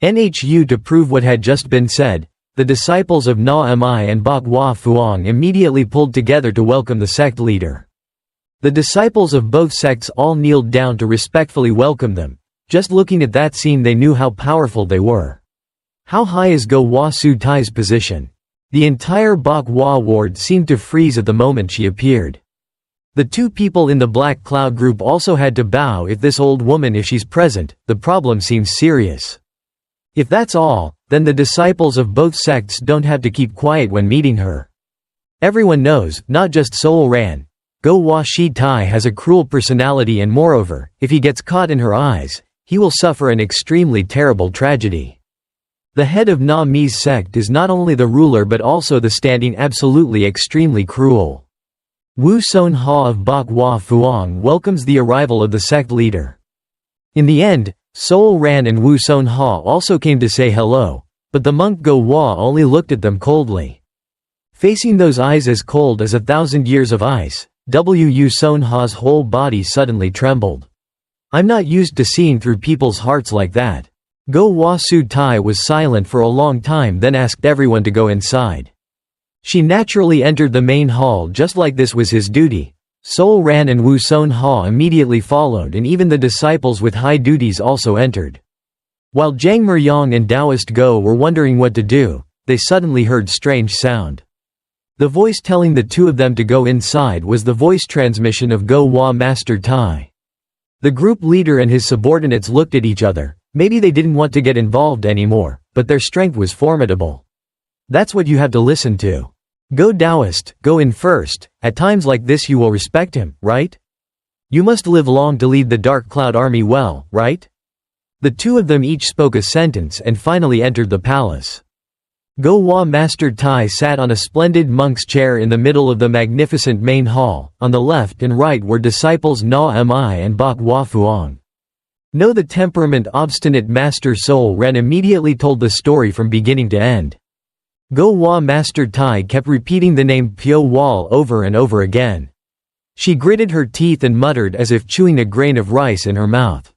Nhu to prove what had just been said, the disciples of Na Mi and Bok Hua Fuang immediately pulled together to welcome the sect leader. The disciples of both sects all kneeled down to respectfully welcome them. Just looking at that scene they knew how powerful they were. How high is Goah Su Tai's position? The entire Bok Hua ward seemed to freeze at the moment she appeared. The two people in the Black Cloud group also had to bow. If she's present, the problem seems serious. If that's all, then the disciples of both sects don't have to keep quiet when meeting her. Everyone knows, not just Soul Ran, Goah Shi Tai has a cruel personality, and moreover, if he gets caught in her eyes, he will suffer an extremely terrible tragedy. The head of Na Mi's sect is not only the ruler but also the standing absolutely extremely cruel. Wu Son Ha of Bok Hua Fuang welcomes the arrival of the sect leader. In the end, Soul Ran and Wu Son Ha also came to say hello, but the monk Goah only looked at them coldly. Facing those eyes as cold as 1,000 years of ice, Wu Son Ha's whole body suddenly trembled. I'm not used to seeing through people's hearts like that. Goah Su Tai was silent for a long time, then asked everyone to go inside. She naturally entered the main hall just like this was his duty. Soul Ran and Wu Son Ha immediately followed, and even the disciples with high duties also entered. While Zhang Meryong and Taoist Go were wondering what to do, they suddenly heard strange sound. The voice telling the two of them to go inside was the voice transmission of Goah Master Tai. The group leader and his subordinates looked at each other. Maybe they didn't want to get involved anymore, but their strength was formidable. That's what you have to listen to. Go Taoist, go in first. At times like this you will respect him, right? You must live long to lead the Dark Cloud army well, right? The two of them each spoke a sentence and finally entered the palace. Goah Master Tai sat on a splendid monk's chair in the middle of the magnificent main hall. On the left and right were disciples Na Mi and Bok Hua Fuang. Know the temperament obstinate Master Soul Ren immediately told the story from beginning to end. Goah Master Tai kept repeating the name Pyo Wol over and over again. She gritted her teeth and muttered as if chewing a grain of rice in her mouth.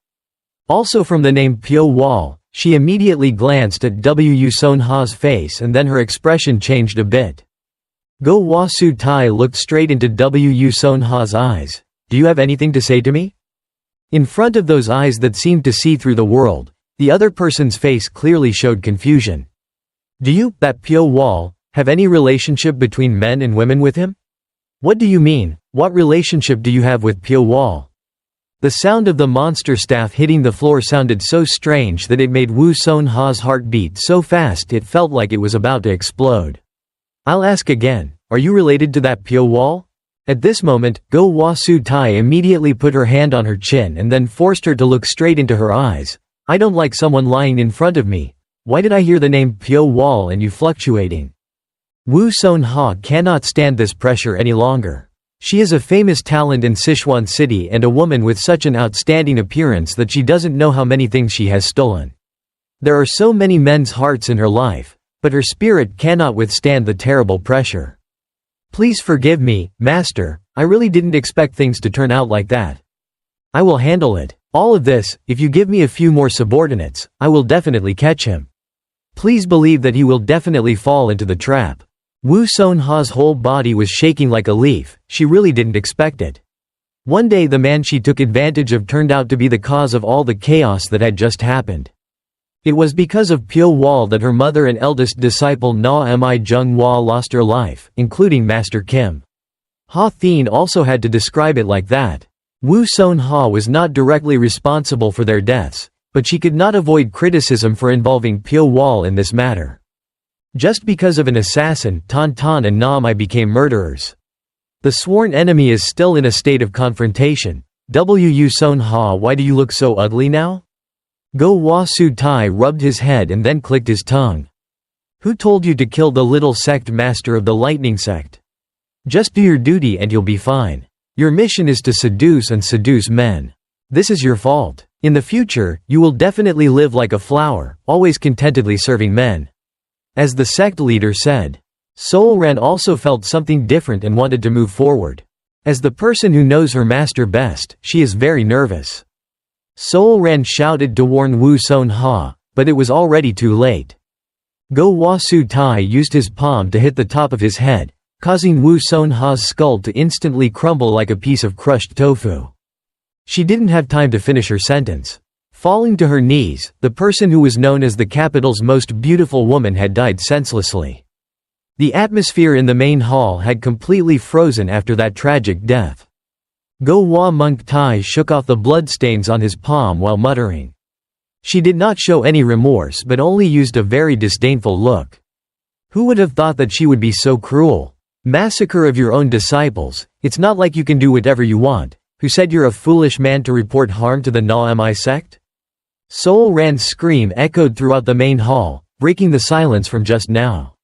Also from the name Pyo Wol, she immediately glanced at Wu Son Ha's face, and then her expression changed a bit. Goah Su Tai looked straight into Wu Son Ha's eyes. Do you have anything to say to me? In front of those eyes that seemed to see through the world, the other person's face clearly showed confusion. Do you, that Pyo Wol, have any relationship between men and women with him? What do you mean? What relationship do you have with Pyo Wol? The sound of the monster staff hitting the floor sounded so strange that it made Wu Son Ha's heart beat so fast it felt like it was about to explode. I'll ask again, are you related to that Pyo Wol? At this moment, Goah Su Tai immediately put her hand on her chin and then forced her to look straight into her eyes. I don't like someone lying in front of me. Why did I hear the name Pyo Wol and you fluctuating? Wu Son Ha cannot stand this pressure any longer. She is a famous talent in Sichuan City and a woman with such an outstanding appearance that she doesn't know how many things she has stolen. There are so many men's hearts in her life, but her spirit cannot withstand the terrible pressure. Please forgive me, Master, I really didn't expect things to turn out like that. I will handle it. All of this, if you give me a few more subordinates, I will definitely catch him. Please believe that he will definitely fall into the trap. Wu Son Ha's whole body was shaking like a leaf. She really didn't expect it. One day the man she took advantage of turned out to be the cause of all the chaos that had just happened. It was because of Pyo Wol that her mother and eldest disciple Na Mi Jung Hua lost her life, including Master Kim. Ha Thien also had to describe it like that. Wu Son Ha was not directly responsible for their deaths, but she could not avoid criticism for involving Pyo Wol in this matter. Just because of an assassin, Tan Tan and Na Mi became murderers. The sworn enemy is still in a state of confrontation. Wu Son Ha, why do you look so ugly now? Goah Su Tai rubbed his head and then clicked his tongue. Who told you to kill the little sect master of the lightning sect? Just do your duty and you'll be fine. Your mission is to seduce and seduce men. This is your fault. In the future, you will definitely live like a flower, always contentedly serving men. As the sect leader said. Soul Ren also felt something different and wanted to move forward. As the person who knows her master best, she is very nervous. Soul Ren shouted to warn Wu Son Ha, but it was already too late. Goah Su Tai used his palm to hit the top of his head, causing Wu Sonha's skull to instantly crumble like a piece of crushed tofu. She didn't have time to finish her sentence. Falling to her knees, the person who was known as the capital's most beautiful woman had died senselessly. The atmosphere in the main hall had completely frozen after that tragic death. Goah Monk Tai shook off the bloodstains on his palm while muttering. She did not show any remorse but only used a very disdainful look. Who would have thought that she would be so cruel? Massacre of your own disciples, it's not like you can do whatever you want. Who said you're a foolish man to report harm to the Na-Mi sect? Soul Rand's scream echoed throughout the main hall, breaking the silence from just now.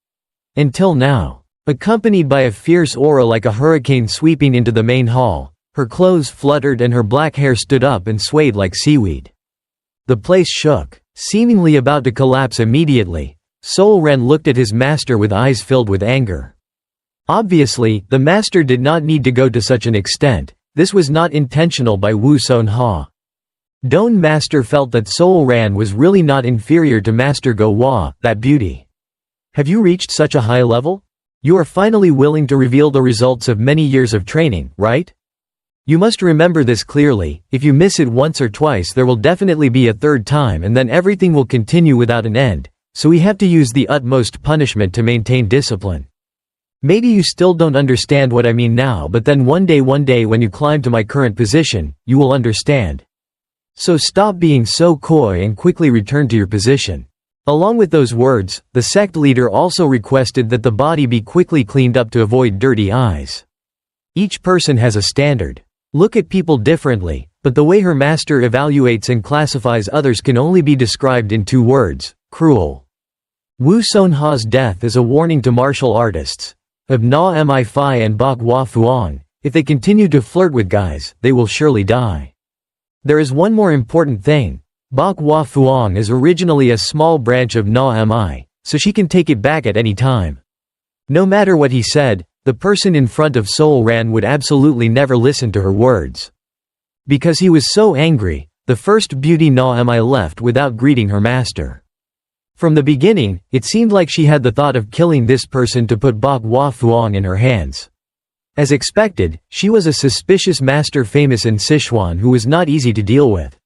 Until now. Accompanied by a fierce aura like a hurricane sweeping into the main hall, her clothes fluttered and her black hair stood up and swayed like seaweed. The place shook, seemingly about to collapse immediately. Soul Ren looked at his master with eyes filled with anger. Obviously, the master did not need to go to such an extent. This was not intentional by Wu Sonha. Don Master felt that Soul Ran was really not inferior to Master Goah, that beauty. Have you reached such a high level? You are finally willing to reveal the results of many years of training, right? You must remember this clearly. If you miss it once or twice, there will definitely be a third time and then everything will continue without an end, so we have to use the utmost punishment to maintain discipline. Maybe you still don't understand what I mean now, but then one day when you climb to my current position, you will understand. So stop being so coy and quickly return to your position. Along with those words, the sect leader also requested that the body be quickly cleaned up to avoid dirty eyes. Each person has a standard. Look at people differently, but the way her master evaluates and classifies others can only be described in 2 words: cruel. Wu Sonha's death is a warning to martial artists of Na-Mi Fi and Bok Hua Fuang. If they continue to flirt with guys, they will surely die. There is one more important thing. Bok Hua Fuang is originally a small branch of Na-Mi, so she can take it back at any time. No matter what he said, the person in front of Soul Ran would absolutely never listen to her words. Because he was so angry, the first beauty Na-Mi left without greeting her master. From the beginning, it seemed like she had the thought of killing this person to put Bok Hua Fuang in her hands. As expected, she was a suspicious master famous in Sichuan who was not easy to deal with.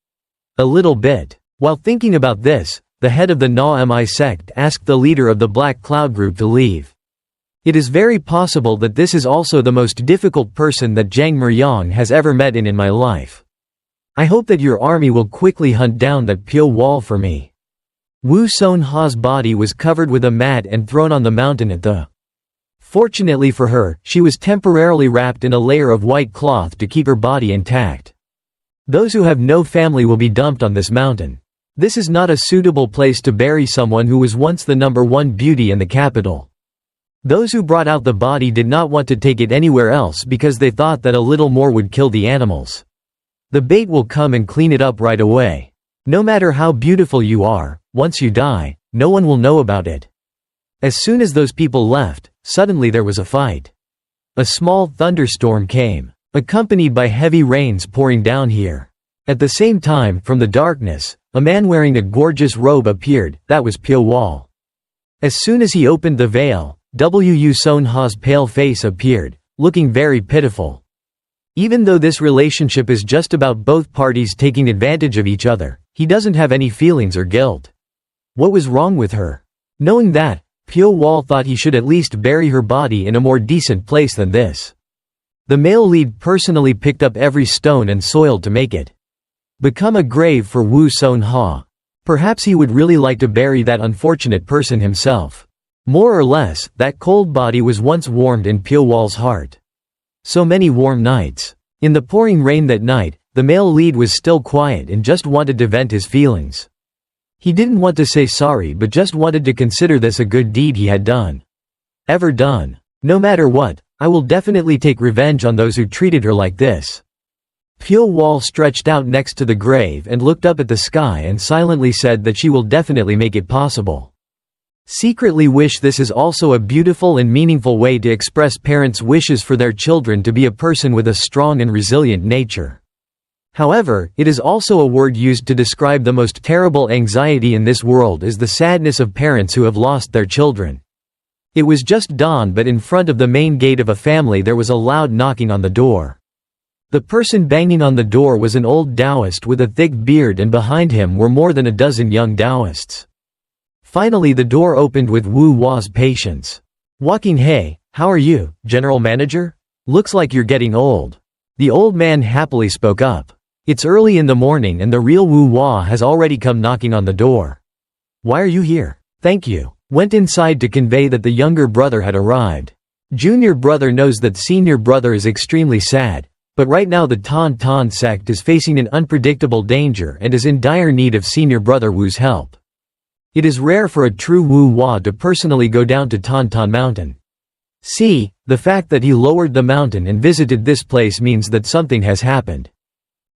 A little bit. While thinking about this, the head of the Na-Mi sect asked the leader of the Black Cloud group to leave. It is very possible that this is also the most difficult person that Zhang Meryang has ever met in my life. I hope that your army will quickly hunt down that Pyo Wol for me. Wu Sonha's body was covered with a mat and thrown on the mountain at the. Fortunately for her, she was temporarily wrapped in a layer of white cloth to keep her body intact. Those who have no family will be dumped on this mountain. This is not a suitable place to bury someone who was once the #1 beauty in the capital. Those who brought out the body did not want to take it anywhere else because they thought that a little more would kill the animals. The bait will come and clean it up right away. No matter how beautiful you are, once you die, no one will know about it. As soon as those people left, suddenly there was a fight. A small thunderstorm came, accompanied by heavy rains pouring down here. At the same time, from the darkness, a man wearing a gorgeous robe appeared. That was Pyo Wol. As soon as he opened the veil, Wu Sonha's pale face appeared, looking very pitiful. Even though this relationship is just about both parties taking advantage of each other, he doesn't have any feelings or guilt. What was wrong with her? Knowing that, Pyo Wol thought he should at least bury her body in a more decent place than this. The male lead personally picked up every stone and soil to make it become a grave for Wu Sonha. Perhaps he would really like to bury that unfortunate person himself. More or less, that cold body was once warmed in Pyo Wol's heart. So many warm nights. In the pouring rain that night, the male lead was still quiet and just wanted to vent his feelings. He didn't want to say sorry but just wanted to consider this a good deed he had done. Ever done. No matter what, I will definitely take revenge on those who treated her like this. Pyo Wol stretched out next to the grave and looked up at the sky and silently said that she will definitely make it possible. Secretly wish this is also a beautiful and meaningful way to express parents' wishes for their children to be a person with a strong and resilient nature. However, it is also a word used to describe the most terrible anxiety in this world is the sadness of parents who have lost their children. It was just dawn, but in front of the main gate of a family there was a loud knocking on the door. The person banging on the door was an old Taoist with a thick beard, and behind him were more than a dozen young Taoists. Finally the door opened with Wu Wa's patience. Walking, "Hey, how are you, General Manager? Looks like you're getting old." The old man happily spoke up. It's early in the morning and the real Wu Wa has already come knocking on the door. "Why are you here?" "Thank you." Went inside to convey that the younger brother had arrived. Junior brother knows that senior brother is extremely sad, but right now the Tan Tan sect is facing an unpredictable danger and is in dire need of senior brother Wu's help. It is rare for a true Wu Wa to personally go down to Tan Tan Mountain. See, the fact that he lowered the mountain and visited this place means that something has happened.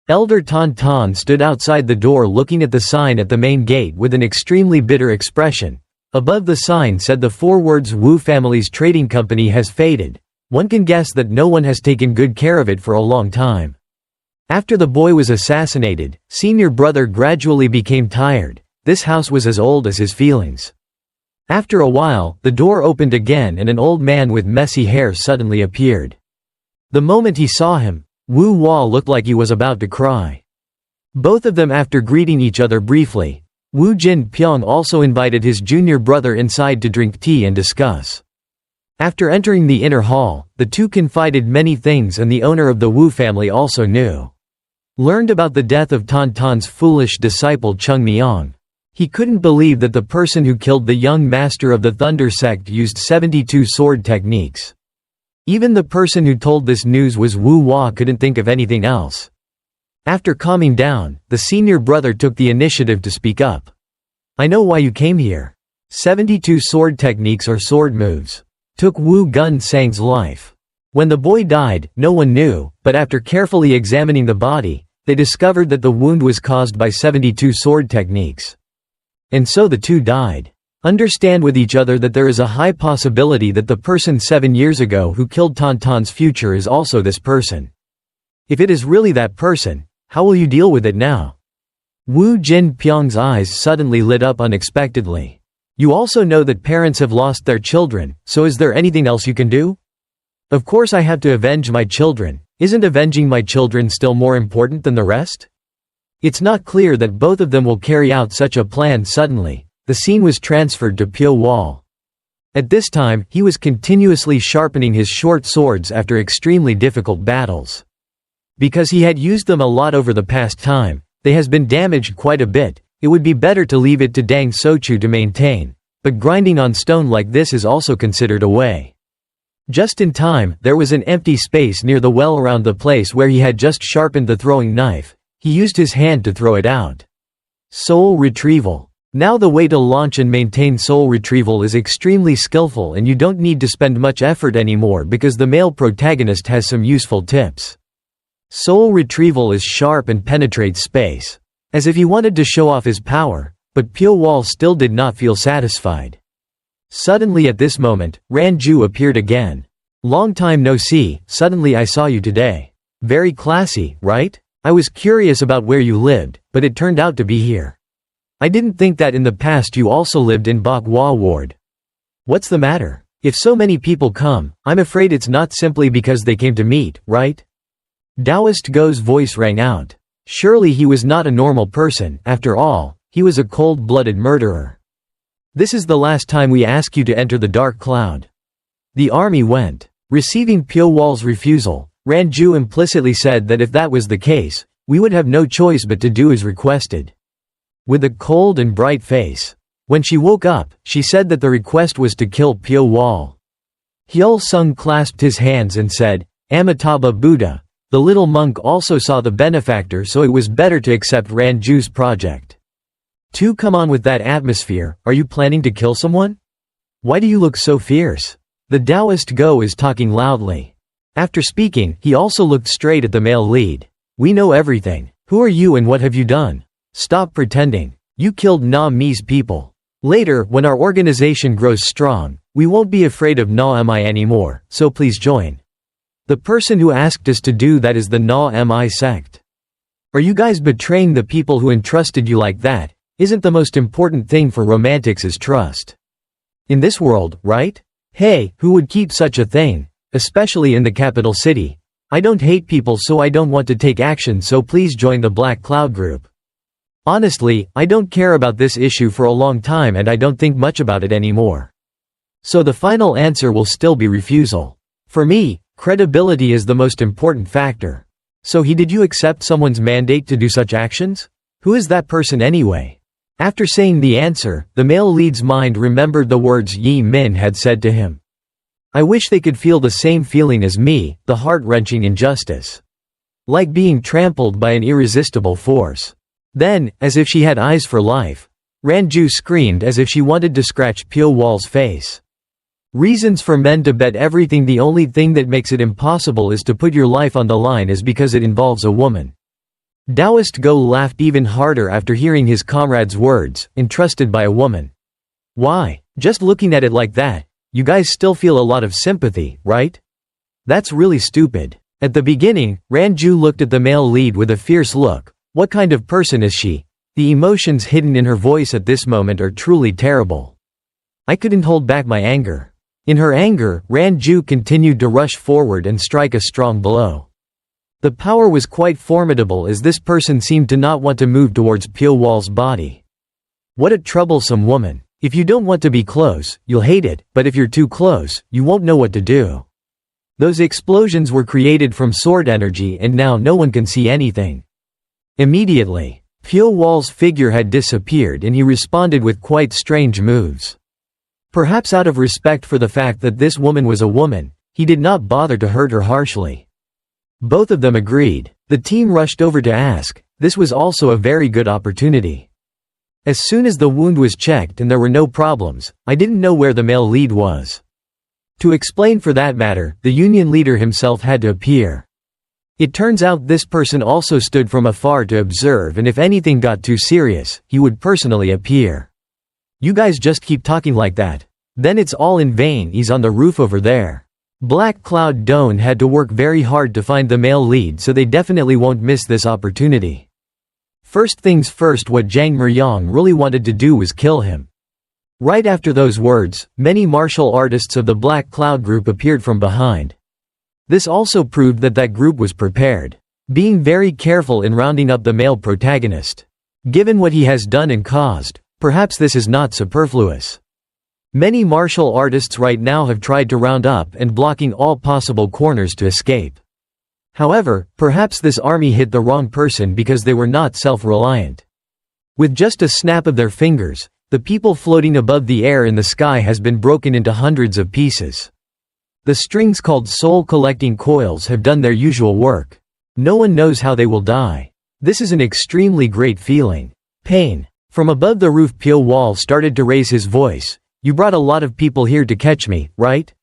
Elder Tan Tan stood outside the door looking at the sign at the main gate with an extremely bitter expression. Above the sign said the 4 words Wu family's trading company has faded. One can guess that no one has taken good care of it for a long time. After the boy was assassinated, senior brother gradually became tired. This house was as old as his feelings. After a while, the door opened again and an old man with messy hair suddenly appeared. The moment he saw him, Wu Wa looked like he was about to cry. Both of them after greeting each other briefly. Wu Jin Pyong also invited his junior brother inside to drink tea and discuss. After entering the inner hall, the two confided many things, and the owner of the Wu family also knew. Learned about the death of Tan Tan's foolish disciple Chung Myong. He couldn't believe that the person who killed the young master of the Thunder sect used 72 sword techniques. Even the person who told this news was Wu Wa couldn't think of anything else. After calming down, the senior brother took the initiative to speak up. "I know why you came here. 72 sword techniques or sword moves. Took Wu Gun Sang's life. When the boy died, no one knew, but after carefully examining the body, they discovered that the wound was caused by 72 sword techniques. And so the two died. Understand with each other that there is a high possibility that the person 7 years ago who killed Tan Tan's future is also this person. If it is really that person, how will you deal with it now?" Wu Jin Pyong's eyes suddenly lit up unexpectedly. "You also know that parents have lost their children, so is there anything else you can do?" "Of course I have to avenge my children. Isn't avenging my children still more important than the rest?" It's not clear that both of them will carry out such a plan suddenly. The scene was transferred to Pyo Wol. At this time, he was continuously sharpening his short swords after extremely difficult battles. Because he had used them a lot over the past time, they has been damaged quite a bit. It would be better to leave it to Dang Sochu to maintain, but grinding on stone like this is also considered a way. Just in time, there was an empty space near the well around the place where he had just sharpened the throwing knife. He used his hand to throw it out. Soul retrieval. Now the way to launch and maintain soul retrieval is extremely skillful, and you don't need to spend much effort anymore because the male protagonist has some useful tips. Soul retrieval is sharp and penetrates space. As if he wanted to show off his power, but Pyo Wol still did not feel satisfied. Suddenly at this moment, Ranju appeared again. "Long time no see, suddenly I saw you today. Very classy, right? I was curious about where you lived, but it turned out to be here. I didn't think that in the past you also lived in Goah ward. What's the matter? If so many people come, I'm afraid it's not simply because they came to meet, right?" Taoist Go's voice rang out. Surely he was not a normal person, after all, he was a cold-blooded murderer. "This is the last time we ask you to enter the dark cloud." The army went. Receiving Pyo Wol's refusal, Ranju implicitly said that if that was the case, we would have no choice but to do as requested. With a cold and bright face. When she woke up, she said that the request was to kill Pyo Wol. Hyul Sung clasped his hands and said, "Amitabha Buddha." The little monk also saw the benefactor, so it was better to accept Ranju's project. "To come on with that atmosphere, are you planning to kill someone? Why do you look so fierce?" The Taoist Go is talking loudly. After speaking, he also looked straight at the male lead. "We know everything. Who are you and what have you done? Stop pretending. You killed Na Mi's people. Later, when our organization grows strong, we won't be afraid of Na Mi anymore, so please join. The person who asked us to do that is the Na Mi sect." Are you guys betraying the people who entrusted you like that? Isn't the most important thing for romantics is trust? In this world, right? Hey, who would keep such a thing? Especially in the capital city. I don't hate people, so I don't want to take action, so please join the Black Cloud group. Honestly, I don't care about this issue for a long time and I don't think much about it anymore. So the final answer will still be refusal. For me, credibility is the most important factor. So did you accept someone's mandate to do such actions? Who is that person anyway? After saying the answer, the male lead's mind remembered the words Yi Min had said to him. I wish they could feel the same feeling as me, the heart-wrenching injustice. Like being trampled by an irresistible force. Then, as if she had eyes for life, Ranju screamed as if she wanted to scratch Pyo Wol's face. Reasons for men to bet everything. The only thing that makes it impossible is to put your life on the line is because it involves a woman. Taoist Go laughed even harder after hearing his comrade's words, entrusted by a woman. Why? Just looking at it like that, you guys still feel a lot of sympathy, right? That's really stupid. At the beginning, Ranju looked at the male lead with a fierce look. What kind of person is she? The emotions hidden in her voice at this moment are truly terrible. I couldn't hold back my anger. In her anger, Ranju continued to rush forward and strike a strong blow. The power was quite formidable as this person seemed to not want to move towards Pyo Wol's body. What a troublesome woman. If you don't want to be close, you'll hate it, but if you're too close, you won't know what to do. Those explosions were created from sword energy and now no one can see anything. Immediately, Pyo Wol's figure had disappeared and he responded with quite strange moves. Perhaps out of respect for the fact that this woman was a woman, he did not bother to hurt her harshly. Both of them agreed. The team rushed over to ask. This was also a very good opportunity. As soon as the wound was checked and there were no problems, I didn't know where the male lead was. To explain for that matter, the union leader himself had to appear. It turns out this person also stood from afar to observe, and if anything got too serious, he would personally appear. You guys just keep talking like that. Then it's all in vain. He's on the roof over there. Black Cloud Dawn had to work very hard to find the male lead, so they definitely won't miss this opportunity. First things first, what Zhang Meryang really wanted to do was kill him. Right after those words, many martial artists of the Black Cloud group appeared from behind. This also proved that that group was prepared, being very careful in rounding up the male protagonist. Given what he has done and caused, perhaps this is not superfluous. Many martial artists right now have tried to round up and blocking all possible corners to escape. However, perhaps this army hit the wrong person because they were not self-reliant. With just a snap of their fingers, the people floating above the air in the sky has been broken into hundreds of pieces. The strings called soul-collecting coils have done their usual work. No one knows how they will die. This is an extremely great feeling. Pain. From above the roof, Pyo Wol started to raise his voice. You brought a lot of people here to catch me, right?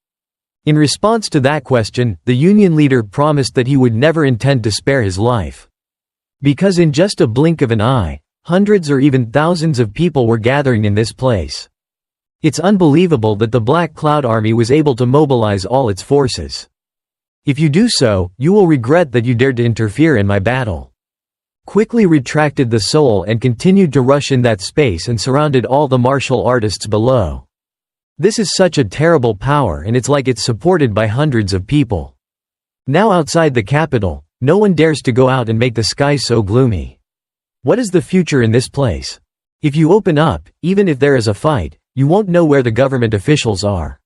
In response to that question, the union leader promised that he would never intend to spare his life. Because in just a blink of an eye, hundreds or even thousands of people were gathering in this place. It's unbelievable that the Black Cloud Army was able to mobilize all its forces. If you do so, you will regret that you dared to interfere in my battle. Quickly retracted the soul and continued to rush in that space and surrounded all the martial artists below. This is such a terrible power, and it's like it's supported by hundreds of people. Now outside the capital, no one dares to go out and make the sky so gloomy. What is the future in this place? If you open up, even if there is a fight, you won't know where the government officials are.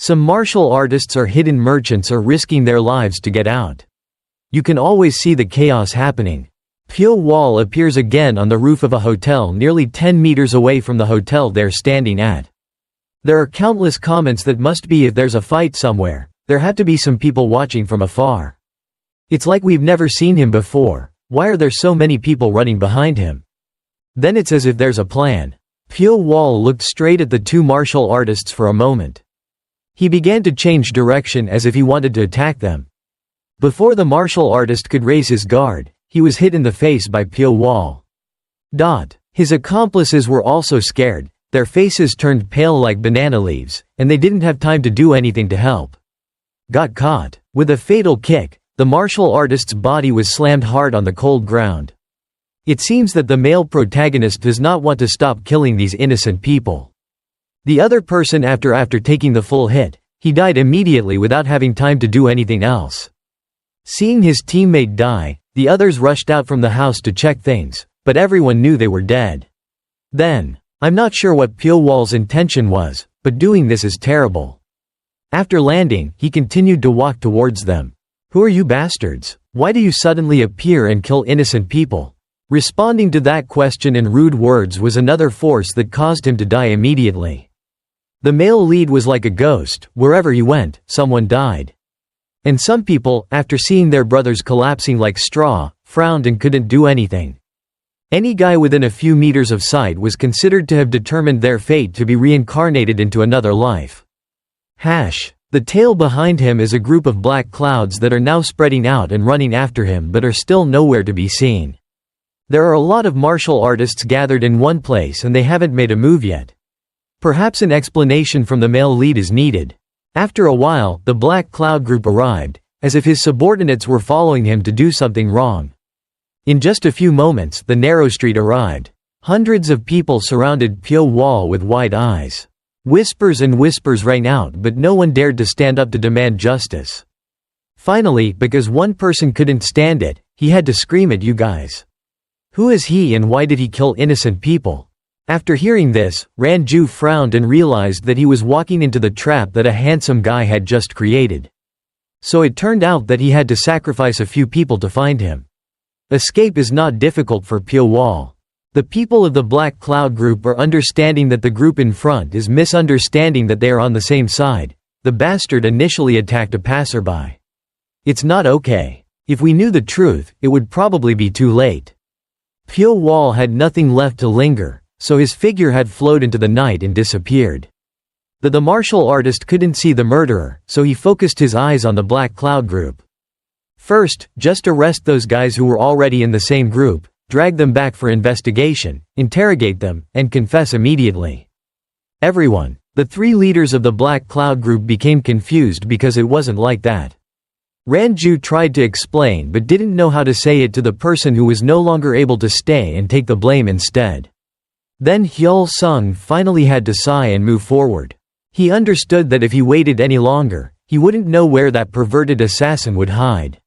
Some martial artists or hidden merchants are risking their lives to get out. You can always see the chaos happening. Pyo Wol appears again on the roof of a hotel nearly 10 meters away from the hotel they're standing at. There are countless comments that must be if there's a fight somewhere, there have to be some people watching from afar. It's like we've never seen him before. Why are there so many people running behind him? Then it's as if there's a plan. Pyo Wol looked straight at the two martial artists for a moment. He began to change direction as if he wanted to attack them. Before the martial artist could raise his guard, he was hit in the face by Pyo Wol. His accomplices were also scared. Their faces turned pale like banana leaves, and they didn't have time to do anything to help. Got caught. With a fatal kick, The martial artist's body was slammed hard on the cold ground. It seems that the male protagonist does not want to stop killing these innocent people. The other person after taking the full hit, he died immediately without having time to do anything else. Seeing his teammate die, the others rushed out from the house to check things, but everyone knew they were dead. Then, I'm not sure what Pyo Wol's intention was, but doing this is terrible. After landing, he continued to walk towards them. Who are you bastards? Why do you suddenly appear and kill innocent people? Responding to that question in rude words was another force that caused him to die immediately. The male lead was like a ghost, wherever he went, someone died. And some people, after seeing their brothers collapsing like straw, frowned and couldn't do anything. Any guy within a few meters of sight was considered to have determined their fate to be reincarnated into another life. The tail behind him is a group of black clouds that are now spreading out and running after him but are still nowhere to be seen. There are a lot of martial artists gathered in one place and they haven't made a move yet. Perhaps an explanation from the male lead is needed. After a while, the black cloud group arrived, as if his subordinates were following him to do something wrong. In just a few moments, the narrow street arrived. Hundreds of people surrounded Pyo Wol with wide eyes. Whispers and whispers rang out but no one dared to stand up to demand justice. Finally, because one person couldn't stand it, he had to scream at you guys. Who is he and why did he kill innocent people? After hearing this, Ranju frowned and realized that he was walking into the trap that a handsome guy had just created. So it turned out that he had to sacrifice a few people to find him. Escape is not difficult for Pyo Wol. The people of the Black Cloud group are understanding that the group in front is misunderstanding that they are on the same side. The bastard initially attacked a passerby. It's not okay. If we knew the truth, it would probably be too late. Pyo Wol had nothing left to linger, so his figure had flowed into the night and disappeared. The martial artist couldn't see the murderer, so he focused his eyes on the Black Cloud group. First, just arrest those guys who were already in the same group, drag them back for investigation, interrogate them, and confess immediately. Everyone, the three leaders of the Black Cloud group became confused because it wasn't like that. Ranju tried to explain but didn't know how to say it to the person who was no longer able to stay and take the blame instead. Then Hyul Sung finally had to sigh and move forward. He understood that if he waited any longer, he wouldn't know where that perverted assassin would hide.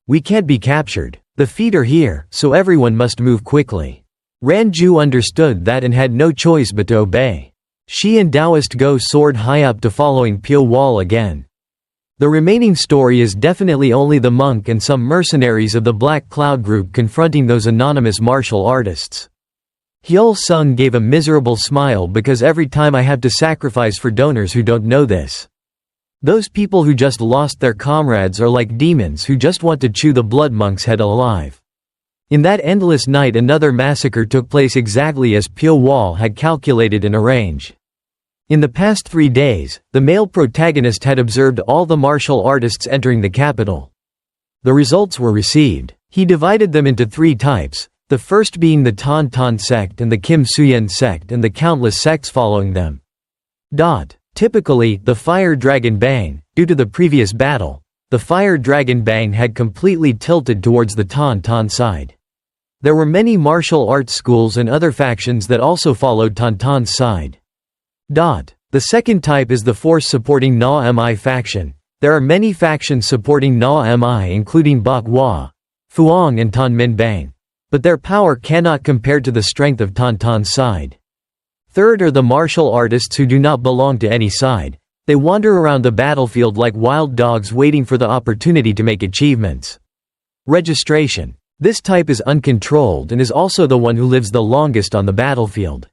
We can't be captured. The feet are here, so everyone must move quickly. Ranju understood that and had no choice but to obey. She and Taoist Go soared high up to following Pyo Wol again. The remaining story is definitely only the monk and some mercenaries of the Black Cloud group confronting those anonymous martial artists. Hyul Sung gave a miserable smile because every time I have to sacrifice for donors who don't know this. Those people who just lost their comrades are like demons who just want to chew the blood monk's head alive. In that endless night another massacre took place exactly as Pyo Wol had calculated and arranged. In the past 3 days, the male protagonist had observed all the martial artists entering the capital. The results were received. He divided them into 3 types, the first being the Tan Tan sect and the Kim Suyen sect and the countless sects following them. Typically, the Fire Dragon Bang, due to the previous battle, the Fire Dragon Bang had completely tilted towards the Tan Tan side. There were many martial arts schools and other factions that also followed Tan Tan's side. The second type is the force supporting Na Mi faction. There are many factions supporting Na Mi including Goah, Fuang and Tan Min Bang. But their power cannot compare to the strength of Tan Tan's side. Third are the martial artists who do not belong to any side. They wander around the battlefield like wild dogs waiting for the opportunity to make achievements. Registration. This type is uncontrolled and is also the one who lives the longest on the battlefield.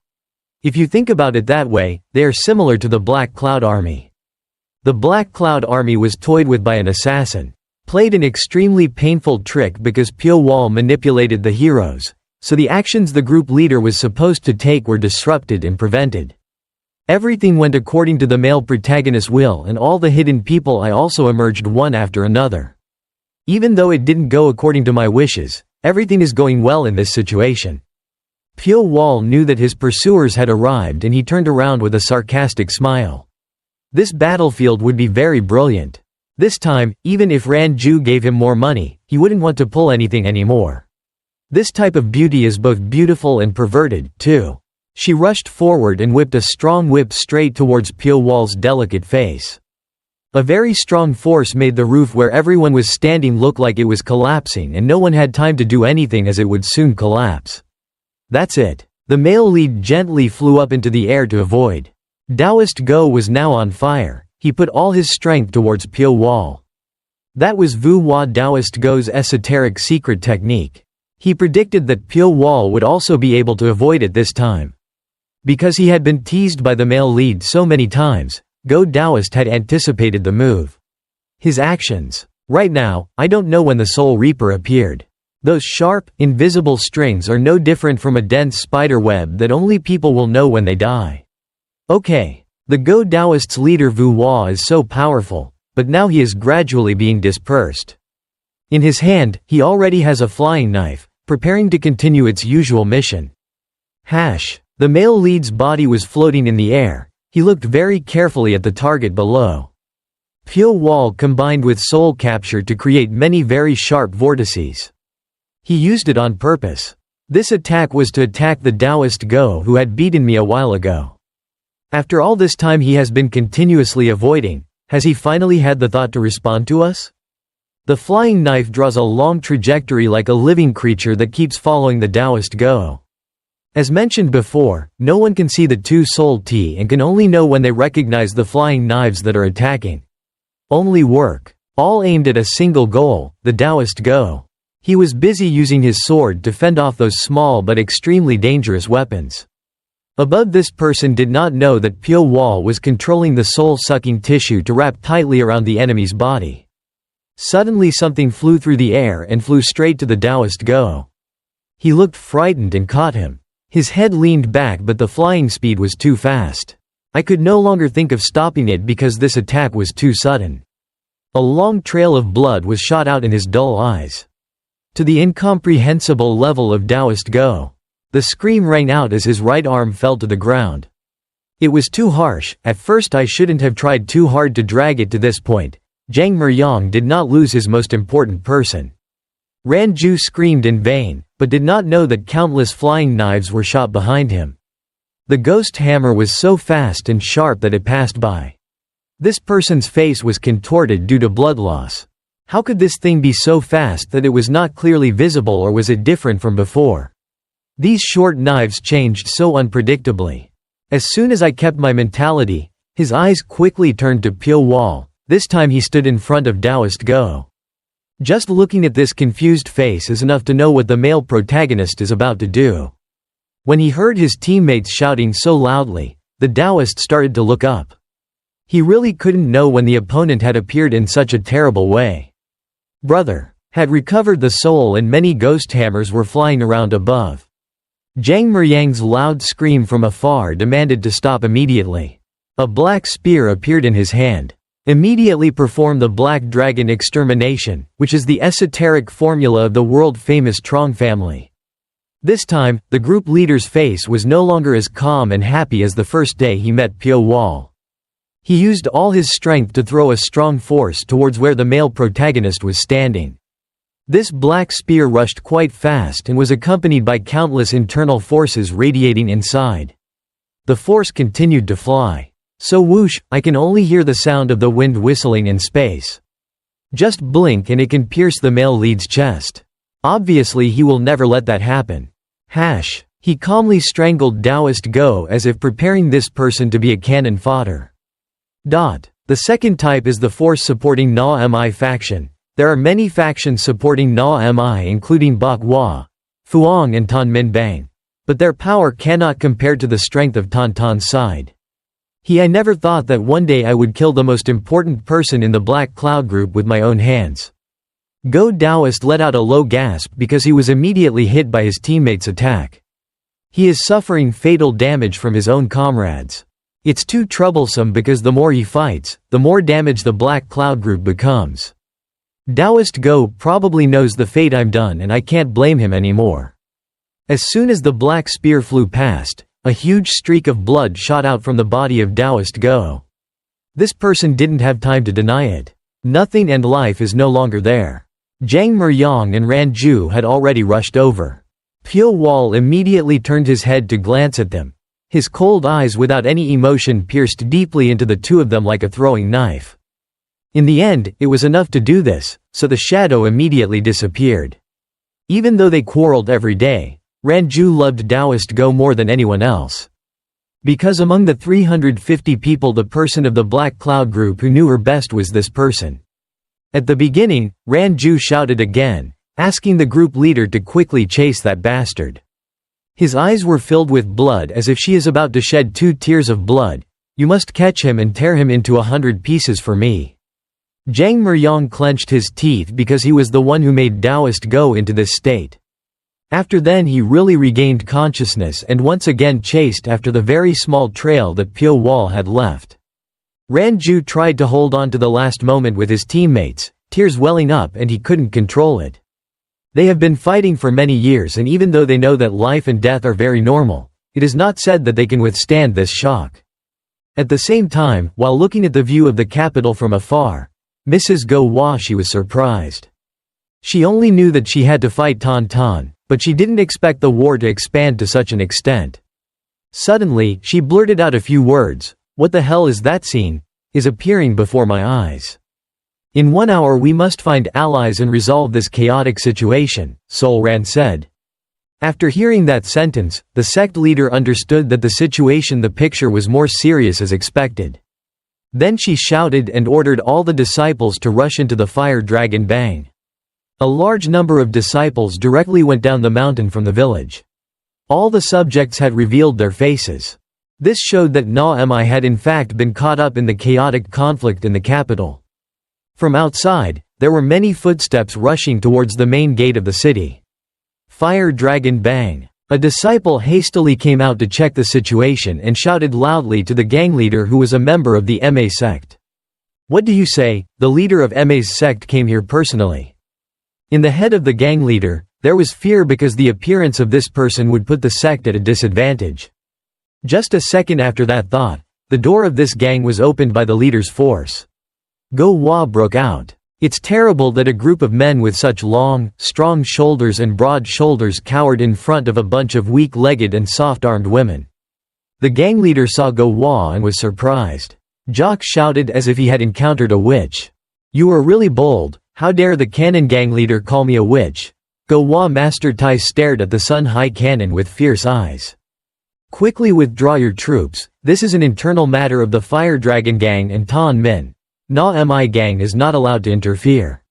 If you think about it that way, they are similar to the Black Cloud Army. The Black Cloud Army was toyed with by an assassin. Played an extremely painful trick because Pyo Wol manipulated the heroes, so the actions the group leader was supposed to take were disrupted and prevented. Everything went according to the male protagonist's will and all the hidden people I also emerged one after another. Even though it didn't go according to my wishes, everything is going well in this situation. Pyo Wol knew that his pursuers had arrived and he turned around with a sarcastic smile. This battlefield would be very brilliant. This time, even if Ranju gave him more money, he wouldn't want to pull anything anymore. This type of beauty is both beautiful and perverted, too. She rushed forward and whipped a strong whip straight towards Pyo Wol's delicate face. A very strong force made the roof where everyone was standing look like it was collapsing, and no one had time to do anything as it would soon collapse. That's it. The male lead gently flew up into the air to avoid. Taoist Go was now on fire. He put all his strength towards Pyo Wol. That was Vu Hua Taoist Go's esoteric secret technique. He predicted that Pyo Wol would also be able to avoid it this time. Because he had been teased by the male lead so many times, Go Taoist had anticipated the move. His actions. Right now, I don't know when the Soul Reaper appeared. Those sharp, invisible strings are no different from a dense spider web that only people will know when they die. Okay. The Go Taoist's leader Vu Hua is so powerful, but now he is gradually being dispersed. In his hand, he already has a flying knife, preparing to continue its usual mission. The male lead's body was floating in the air. He looked very carefully at the target below. Pyo Wol combined with soul capture to create many very sharp vortices. He used it on purpose. This attack was to attack the Taoist Go who had beaten me a while ago. After all this time he has been continuously avoiding, has he finally had the thought to respond to us? The flying knife draws a long trajectory like a living creature that keeps following the Taoist Go. As mentioned before, no one can see the two soul T and can only know when they recognize the flying knives that are attacking. Only work. All aimed at a single goal, the Taoist Go. He was busy using his sword to fend off those small but extremely dangerous weapons. Above this person did not know that Pyo Wol was controlling the soul-sucking tissue to wrap tightly around the enemy's body. Suddenly something flew through the air and flew straight to the Taoist Go. He looked frightened and caught him. His head leaned back but the flying speed was too fast. I could no longer think of stopping it because this attack was too sudden. A long trail of blood was shot out in his dull eyes. To the incomprehensible level of Taoist Go. The scream rang out as his right arm fell to the ground. It was too harsh. At first I shouldn't have tried too hard to drag it to this point. Zhang Meryang did not lose his most important person. Ranju screamed in vain, but did not know that countless flying knives were shot behind him. The ghost hammer was so fast and sharp that it passed by. This person's face was contorted due to blood loss. How could this thing be so fast that it was not clearly visible, or was it different from before? These short knives changed so unpredictably. As soon as I kept my mentality, his eyes quickly turned to Pyo Wol. This time he stood in front of Taoist Go. Just looking at this confused face is enough to know what the male protagonist is about to do. When he heard his teammates shouting so loudly, the Taoist started to look up. He really couldn't know when the opponent had appeared in such a terrible way. Brother had recovered the soul and many ghost hammers were flying around above. Zhang Meryang's loud scream from afar demanded to stop immediately. A black spear appeared in his hand. Immediately perform the Black Dragon Extermination, which is the esoteric formula of the world-famous Trong family. This time, the group leader's face was no longer as calm and happy as the first day he met Pyo Wol. He used all his strength to throw a strong force towards where the male protagonist was standing. This black spear rushed quite fast and was accompanied by countless internal forces radiating inside. The force continued to fly. So whoosh, I can only hear the sound of the wind whistling in space. Just blink and it can pierce the male lead's chest. Obviously he will never let that happen. He calmly strangled Taoist Go as if preparing this person to be a cannon fodder. The second type is the force supporting Na Mi faction. There are many factions supporting Na Mi including Bok Hua, Fuang and Tan Min Bang. But their power cannot compare to the strength of Tan Tan's side. I never thought that one day I would kill the most important person in the Black Cloud group with my own hands. Go Taoist let out a low gasp because he was immediately hit by his teammates' attack. He is suffering fatal damage from his own comrades. It's too troublesome because the more he fights, the more damage the Black Cloud group becomes. Taoist Go probably knows the fate I'm done and I can't blame him anymore. As soon as the black spear flew past, a huge streak of blood shot out from the body of Taoist Go. This person didn't have time to deny it. Nothing and life is no longer there. Jang Meryong and Ranju had already rushed over. Pyo Wol immediately turned his head to glance at them. His cold eyes without any emotion pierced deeply into the two of them like a throwing knife. In the end, it was enough to do this, so the shadow immediately disappeared. Even though they quarreled every day, Ranju loved Taoist Go more than anyone else. Because among the 350 people, the person of the Black Cloud group who knew her best was this person. At the beginning, Ranju shouted again, asking the group leader to quickly chase that bastard. His eyes were filled with blood as if she is about to shed 2 tears of blood. You must catch him and tear him into 100 pieces for me. Jang Meryong clenched his teeth because he was the one who made Taoist Go into this state. After then he really regained consciousness and once again chased after the very small trail that Pyo Wol had left. Ranju tried to hold on to the last moment with his teammates, tears welling up, and he couldn't control it. They have been fighting for many years, and even though they know that life and death are very normal, it is not said that they can withstand this shock. At the same time, while looking at the view of the capital from afar, Mrs. Goah, she was surprised. She only knew that she had to fight Tan Tan, but she didn't expect the war to expand to such an extent. Suddenly, she blurted out a few words. What the hell is that? Scene is appearing before my eyes. In 1 hour we must find allies and resolve this chaotic situation, Sol Ran said. After hearing that sentence, the sect leader understood that the situation, the picture, was more serious as expected. Then she shouted and ordered all the disciples to rush into the fire dragon Bang. A large number of disciples directly went down the mountain from the village. All the subjects had revealed their faces. This showed that Na-Mi had in fact been caught up in the chaotic conflict in the capital. From outside, there were many footsteps rushing towards the main gate of the city. Fire Dragon Bang. A disciple hastily came out to check the situation and shouted loudly to the gang leader, who was a member of the Ma sect. What do you say? The leader of Ma's sect came here personally. In the head of the gang leader, there was fear because the appearance of this person would put the sect at a disadvantage. Just a second after that thought, the door of this gang was opened by the leader's force. Goah broke out. It's terrible that a group of men with such long, strong shoulders and broad shoulders cowered in front of a bunch of weak-legged and soft-armed women. The gang leader saw Goah and was surprised. Jock shouted as if he had encountered a witch. You are really bold. How dare the cannon gang leader call me a witch? Goah Master Tai stared at the Sun High Cannon with fierce eyes. Quickly withdraw your troops. This is an internal matter of the Fire Dragon Gang and Tan Min. Na-Mi Gang is not allowed to interfere.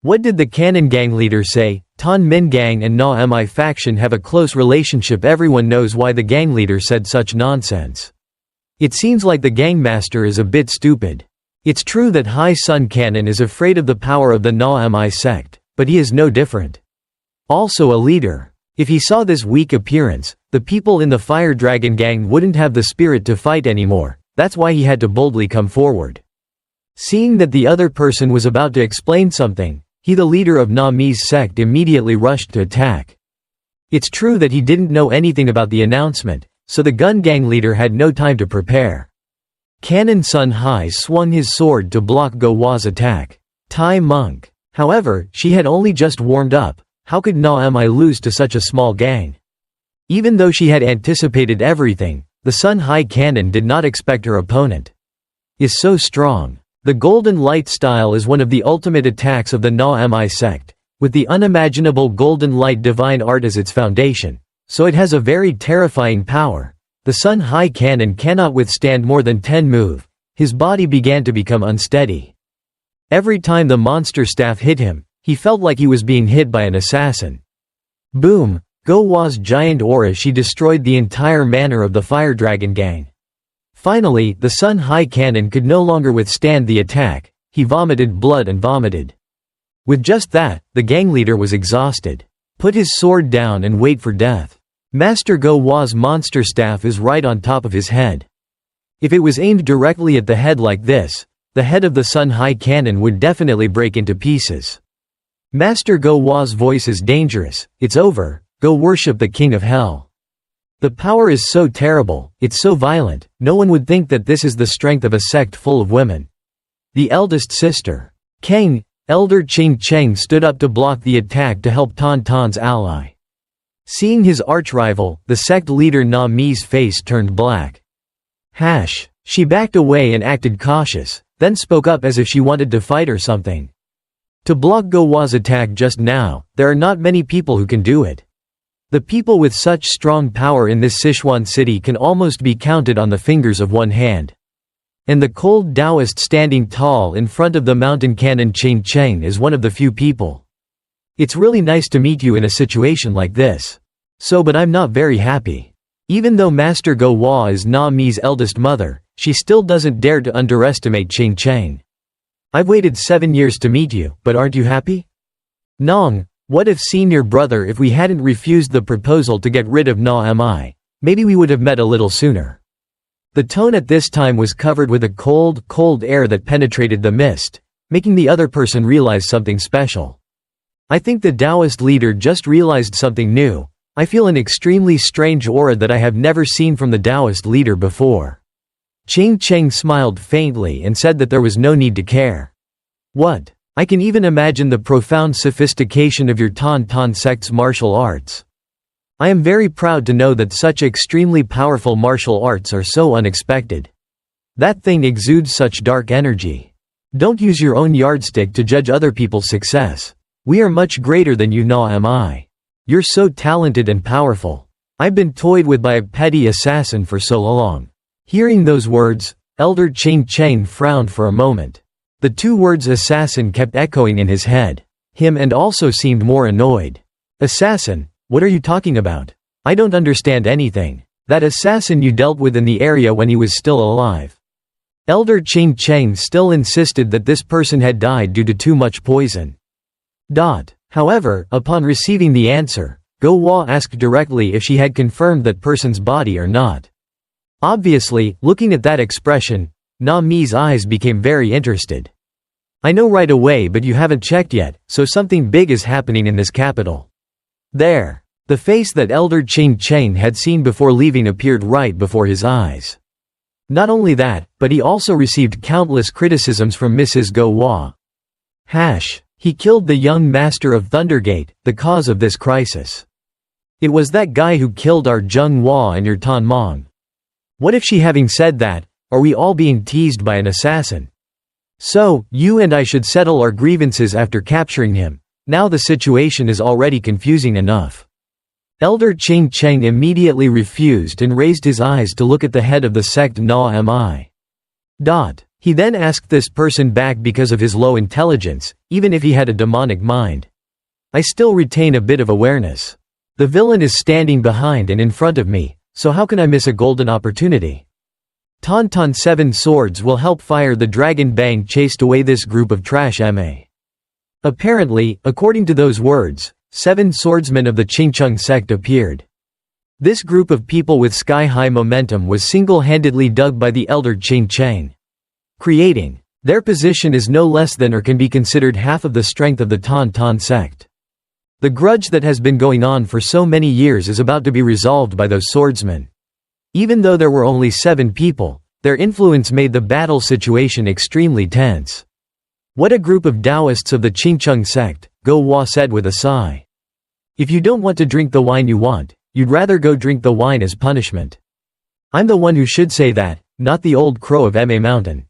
What did the Cannon Gang leader say? Tan Min Gang and Na-Mi faction have a close relationship. Everyone knows why the gang leader said such nonsense. It seems like the gang master is a bit stupid. It's true that High Sun Cannon is afraid of the power of the Na-Mi sect, but he is no different. Also a leader. If he saw this weak appearance, the people in the Fire Dragon Gang wouldn't have the spirit to fight anymore. That's why he had to boldly come forward. Seeing that the other person was about to explain something, he, the leader of Na-Mi's sect, immediately rushed to attack. It's true that he didn't know anything about the announcement, so the gun gang leader had no time to prepare. Cannon Sun Hai swung his sword to block Goah's attack. Tai Monk. However, she had only just warmed up. How could Na-Mi lose to such a small gang? Even though she had anticipated everything, the Sun High Cannon did not expect her opponent is so strong. The Golden Light style is one of the ultimate attacks of the Na-Mi sect, with the unimaginable Golden Light divine art as its foundation, so it has a very terrifying power. The Sun High Cannon cannot withstand more than 10 moves. His body began to become unsteady. Every time the monster staff hit him, he felt like he was being hit by an assassin. Boom! Goah's giant aura, she destroyed the entire manner of the Fire Dragon Gang. Finally, the Sun High Cannon could no longer withstand the attack. He vomited blood and vomited. With just that, the gang leader was exhausted. Put his sword down and wait for death. Master Goah's monster staff is right on top of his head. If it was aimed directly at the head like this, the head of the Sun High Cannon would definitely break into pieces. Master Goah's voice is dangerous. It's over. Go worship the King of Hell. The power is so terrible, it's so violent, no one would think that this is the strength of a sect full of women. The eldest sister. Kang, Elder Ching Cheng stood up to block the attack to help Tan Tan's ally. Seeing his archrival, the sect leader Na Mi's face turned black. She backed away and acted cautious, then spoke up as if she wanted to fight or something. To block Goah's attack just now, there are not many people who can do it. The people with such strong power in this Sichuan city can almost be counted on the fingers of one hand. And the cold Taoist standing tall in front of the mountain cannon Ching Cheng is one of the few people. It's really nice to meet you in a situation like this. But I'm not very happy. Even though Master Goah is Na Mi's eldest mother, she still doesn't dare to underestimate Ching Cheng. I've waited 7 years to meet you, but aren't you happy? Nong, what if senior brother, if we hadn't refused the proposal to get rid of Na Mi, maybe we would have met a little sooner. The tone at this time was covered with a cold air that penetrated the mist, making the other person realize something special. I think the Taoist leader just realized something new. I feel an extremely strange aura that I have never seen from the Taoist leader before. Ching Cheng smiled faintly and said that there was no need to care. What? I can even imagine the profound sophistication of your Tan Tan sect's martial arts. I am very proud to know that such extremely powerful martial arts are so unexpected. That thing exudes such dark energy. Don't use your own yardstick to judge other people's success. We are much greater than you Na Mi. You're so talented and powerful. I've been toyed with by a petty assassin for so long. Hearing those words, Elder Ching Cheng frowned for a moment. The two words assassin kept echoing in his head. And also seemed more annoyed. Assassin? What are you talking about? I don't understand anything. That assassin you dealt with in the area when he was still alive. Elder Ching Cheng still insisted that this person had died due to too much poison. However, upon receiving the answer, Goah asked directly if she had confirmed that person's body or not. Obviously, looking at that expression, Na Mi's eyes became very interested. I know right away, but you haven't checked yet, so something big is happening in this capital. There. The face that Elder Ching Cheng had seen before leaving appeared right before his eyes. Not only that, but he also received countless criticisms from Mrs. Goah. He killed the young master of Thundergate, the cause of this crisis. It was that guy who killed our Zheng Hua and your Tan Mong. What if she, having said that, are we all being teased by an assassin? So, you and I should settle our grievances after capturing him. Now the situation is already confusing enough. Elder Ching Cheng immediately refused and raised his eyes to look at the head of the sect Na Mi. He then asked this person back because of his low intelligence, even if he had a demonic mind. I still retain a bit of awareness. The villain is standing behind and in front of me, so how can I miss a golden opportunity? Tan 7 swords will help fire the dragon bang chased away this group of trash ma. Apparently, according to those words, 7 swordsmen of the Qingcheng sect appeared. This group of people with sky-high momentum was single-handedly dug by the elder Ching Cheng. Creating. Their position is no less than or can be considered half of the strength of the Tan sect. The grudge that has been going on for so many years is about to be resolved by those swordsmen. Even though there were only 7 people, their influence made the battle situation extremely tense. What a group of Taoists of the Qingcheng sect, Goah said with a sigh. If you don't want to drink the wine you want, you'd rather go drink the wine as punishment. I'm the one who should say that, not the old crow of Ma Mountain.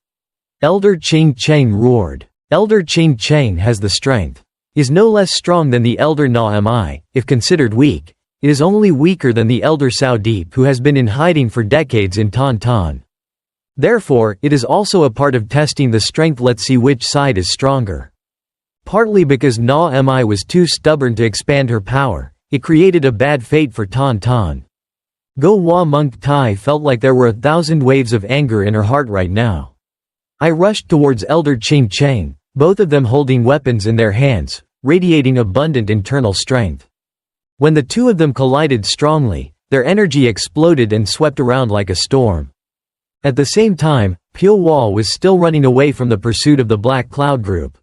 Elder Ching Cheng roared. Elder Ching Cheng has the strength. Is no less strong than the elder Na Mi, if considered weak. It is only weaker than the elder Sao Deep who has been in hiding for decades in Tan. Therefore, it is also a part of testing the strength. Let's see which side is stronger. Partly because Na Mi was too stubborn to expand her power, it created a bad fate for Tan. Goah Monk Tai felt like there were 1,000 waves of anger in her heart right now. I rushed towards Elder Ching Cheng, both of them holding weapons in their hands, radiating abundant internal strength. When the two of them collided strongly, their energy exploded and swept around like a storm. At the same time, Pyo Wol was still running away from the pursuit of the Black Cloud group.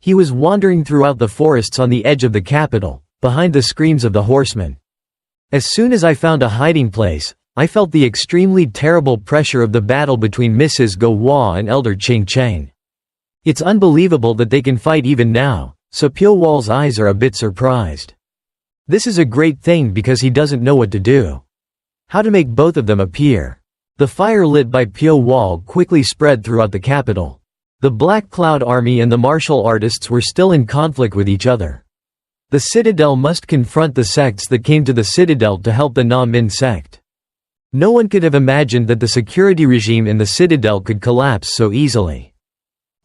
He was wandering throughout the forests on the edge of the capital, behind the screams of the horsemen. As soon as I found a hiding place, I felt the extremely terrible pressure of the battle between Mrs. Goah and Elder Ching Cheng. It's unbelievable that they can fight even now, so Pyo Wol's eyes are a bit surprised. This is a great thing because he doesn't know what to do. How to make both of them appear. The fire lit by Pyo Wol quickly spread throughout the capital. The Black Cloud Army and the martial artists were still in conflict with each other. The Citadel must confront the sects that came to the Citadel to help the Na-Min sect. No one could have imagined that the security regime in the Citadel could collapse so easily.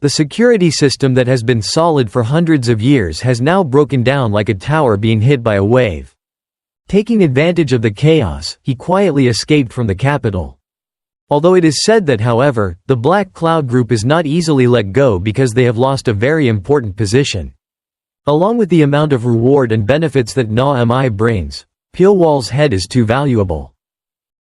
The security system that has been solid for hundreds of years has now broken down like a tower being hit by a wave. Taking advantage of the chaos, he quietly escaped from the capital. Although it is said that, however, the Black Cloud Group is not easily let go because they have lost a very important position. Along with the amount of reward and benefits that Na-Mi brings, Pyo Wol's head is too valuable.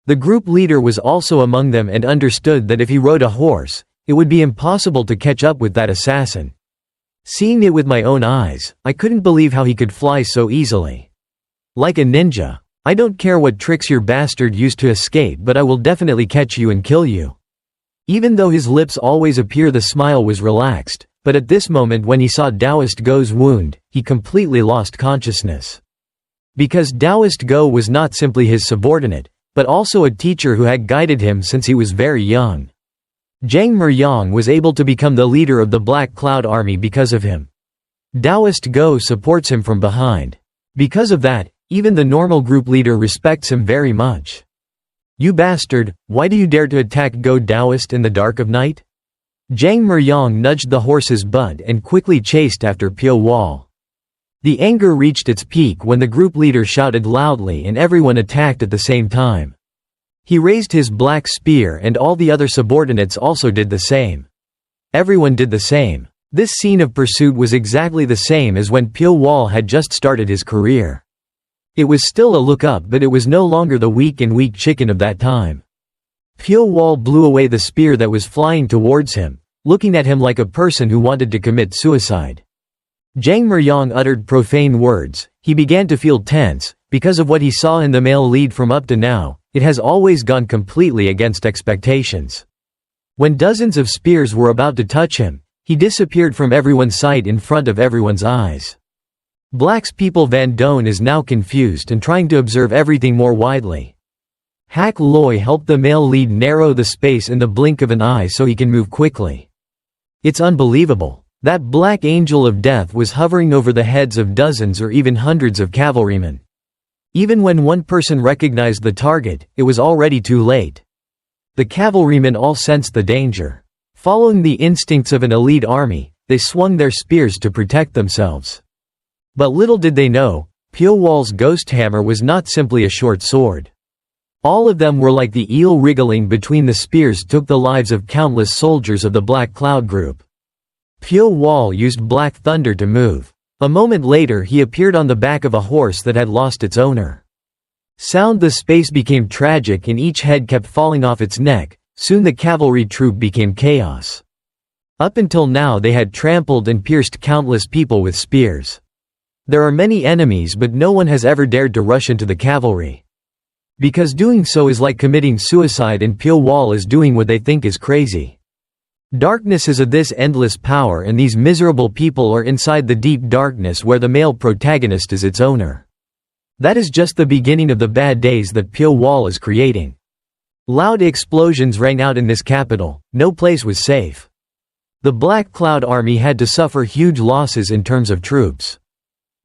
The group leader was also among them and understood that if he rode a horse, it would be impossible to catch up with that assassin. Seeing it with my own eyes, I couldn't believe how he could fly so easily. Like a ninja. I don't care what tricks your bastard used to escape, but I will definitely catch you and kill you. Even though his lips always appear, the smile was relaxed, but at this moment when he saw Taoist Go's wound, he completely lost consciousness. Because Taoist Go was not simply his subordinate, but also a teacher who had guided him since he was very young. Zhang Meryang was able to become the leader of the Black Cloud Army because of him. Taoist Go supports him from behind. Because of that, even the normal group leader respects him very much. You bastard, why do you dare to attack Go Taoist in the dark of night? Zhang Meryang nudged the horse's butt and quickly chased after Pyo Wol. The anger reached its peak when the group leader shouted loudly and everyone attacked at the same time. He raised his black spear and all the other subordinates also did the same. Everyone did the same. This scene of pursuit was exactly the same as when Pyo Wol had just started his career. It was still a look up, but it was no longer the weak chicken of that time. Pyo Wol blew away the spear that was flying towards him, looking at him like a person who wanted to commit suicide. Zhang Meryang uttered profane words. He began to feel tense, because of what he saw in the male lead from up to now. It has always gone completely against expectations. When dozens of spears were about to touch him, he disappeared from everyone's sight in front of everyone's eyes. Black's people Van Doan is now confused and trying to observe everything more widely. Hak Loi helped the male lead narrow the space in the blink of an eye so he can move quickly. It's unbelievable. That black angel of death was hovering over the heads of dozens or even hundreds of cavalrymen. Even when one person recognized the target, it was already too late. The cavalrymen all sensed the danger. Following the instincts of an elite army, they swung their spears to protect themselves. But little did they know, Pyo Wol's ghost hammer was not simply a short sword. All of them were like the eel wriggling between the spears took the lives of countless soldiers of the Black Cloud Group. Pyo Wol used Black Thunder to move. A moment later he appeared on the back of a horse that had lost its owner. The space became tragic and each head kept falling off its neck. Soon the cavalry troop became chaos. Up until now they had trampled and pierced countless people with spears. There are many enemies but no one has ever dared to rush into the cavalry. Because doing so is like committing suicide and Pyo Wol is doing what they think is crazy. Darkness is of this endless power and these miserable people are inside the deep darkness where the male protagonist is its owner. That is just the beginning of the bad days that Pyo Wol is creating. Loud explosions rang out in this capital, no place was safe. The Black Cloud Army had to suffer huge losses in terms of troops.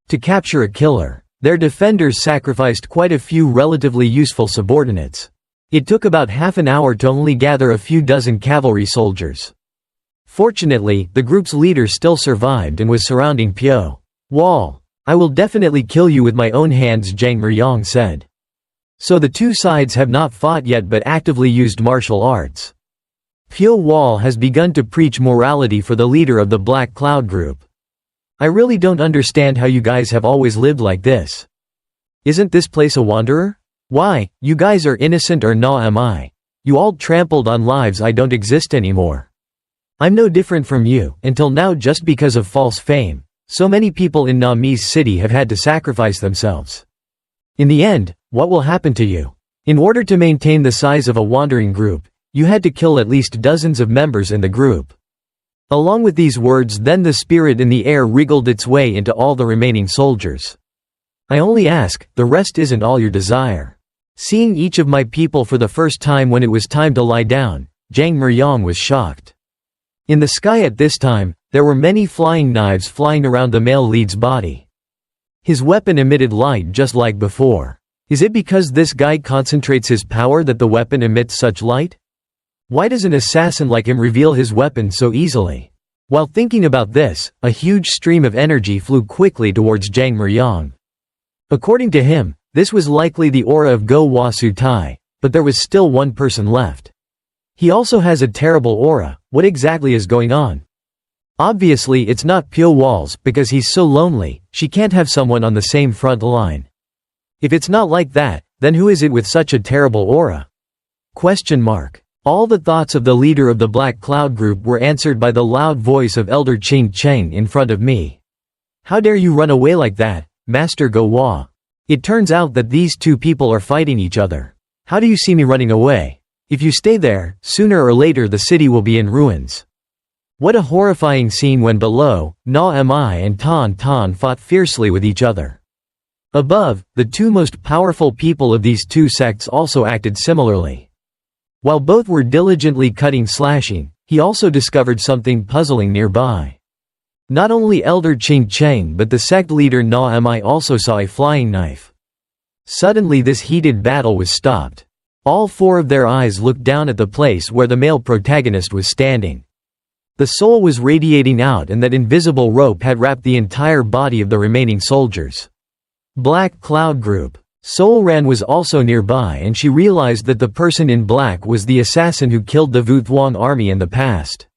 To capture a killer, their defenders sacrificed quite a few relatively useful subordinates. It took about half an hour to only gather a few dozen cavalry soldiers. Fortunately, the group's leader still survived and was surrounding Pyo Wol. I will definitely kill you with my own hands, Zhang Meryang said. So the two sides have not fought yet but actively used martial arts. Pyo Wol has begun to preach morality for the leader of the Black Cloud Group. I really don't understand how you guys have always lived like this. Isn't this place a wanderer? Why, you guys are innocent or Na-Mi. You all trampled on lives. I don't exist anymore. I'm no different from you, until now just because of false fame. So many people in Na-Mi's city have had to sacrifice themselves. In the end, what will happen to you? In order to maintain the size of a wandering group, you had to kill at least dozens of members in the group. Along with these words, then the spirit in the air wriggled its way into all the remaining soldiers. I only ask, the rest isn't all your desire. Seeing each of my people for the first time when it was time to lie down, Jang Meryong was shocked. In the sky at this time, there were many flying knives flying around the male lead's body. His weapon emitted light just like before. Is it because this guy concentrates his power that the weapon emits such light? Why does an assassin like him reveal his weapon so easily? While thinking about this, a huge stream of energy flew quickly towards Jang Meryong. According to him, this was likely the aura of Goah Sutai, but there was still one person left. He also has a terrible aura. What exactly is going on? Obviously it's not Pyo Wol's, because he's so lonely, she can't have someone on the same front line. If it's not like that, then who is it with such a terrible aura? Question mark. All the thoughts of the leader of the Black Cloud group were answered by the loud voice of Elder Ching Cheng in front of me. How dare you run away like that, Master Goah? It turns out that these two people are fighting each other. How do you see me running away? If you stay there, sooner or later the city will be in ruins. What a horrifying scene when below, Na Mi and Tan Tan fought fiercely with each other. Above, the two most powerful people of these two sects also acted similarly. While both were diligently slashing, he also discovered something puzzling nearby. Not only Elder Ching Cheng but the sect leader Na Mi also saw a flying knife. Suddenly this heated battle was stopped. All four of their eyes looked down at the place where the male protagonist was standing. The soul was radiating out and that invisible rope had wrapped the entire body of the remaining soldiers. Black Cloud Group. Soul Ran was also nearby and she realized that the person in black was the assassin who killed the Vu Thuong army in the past.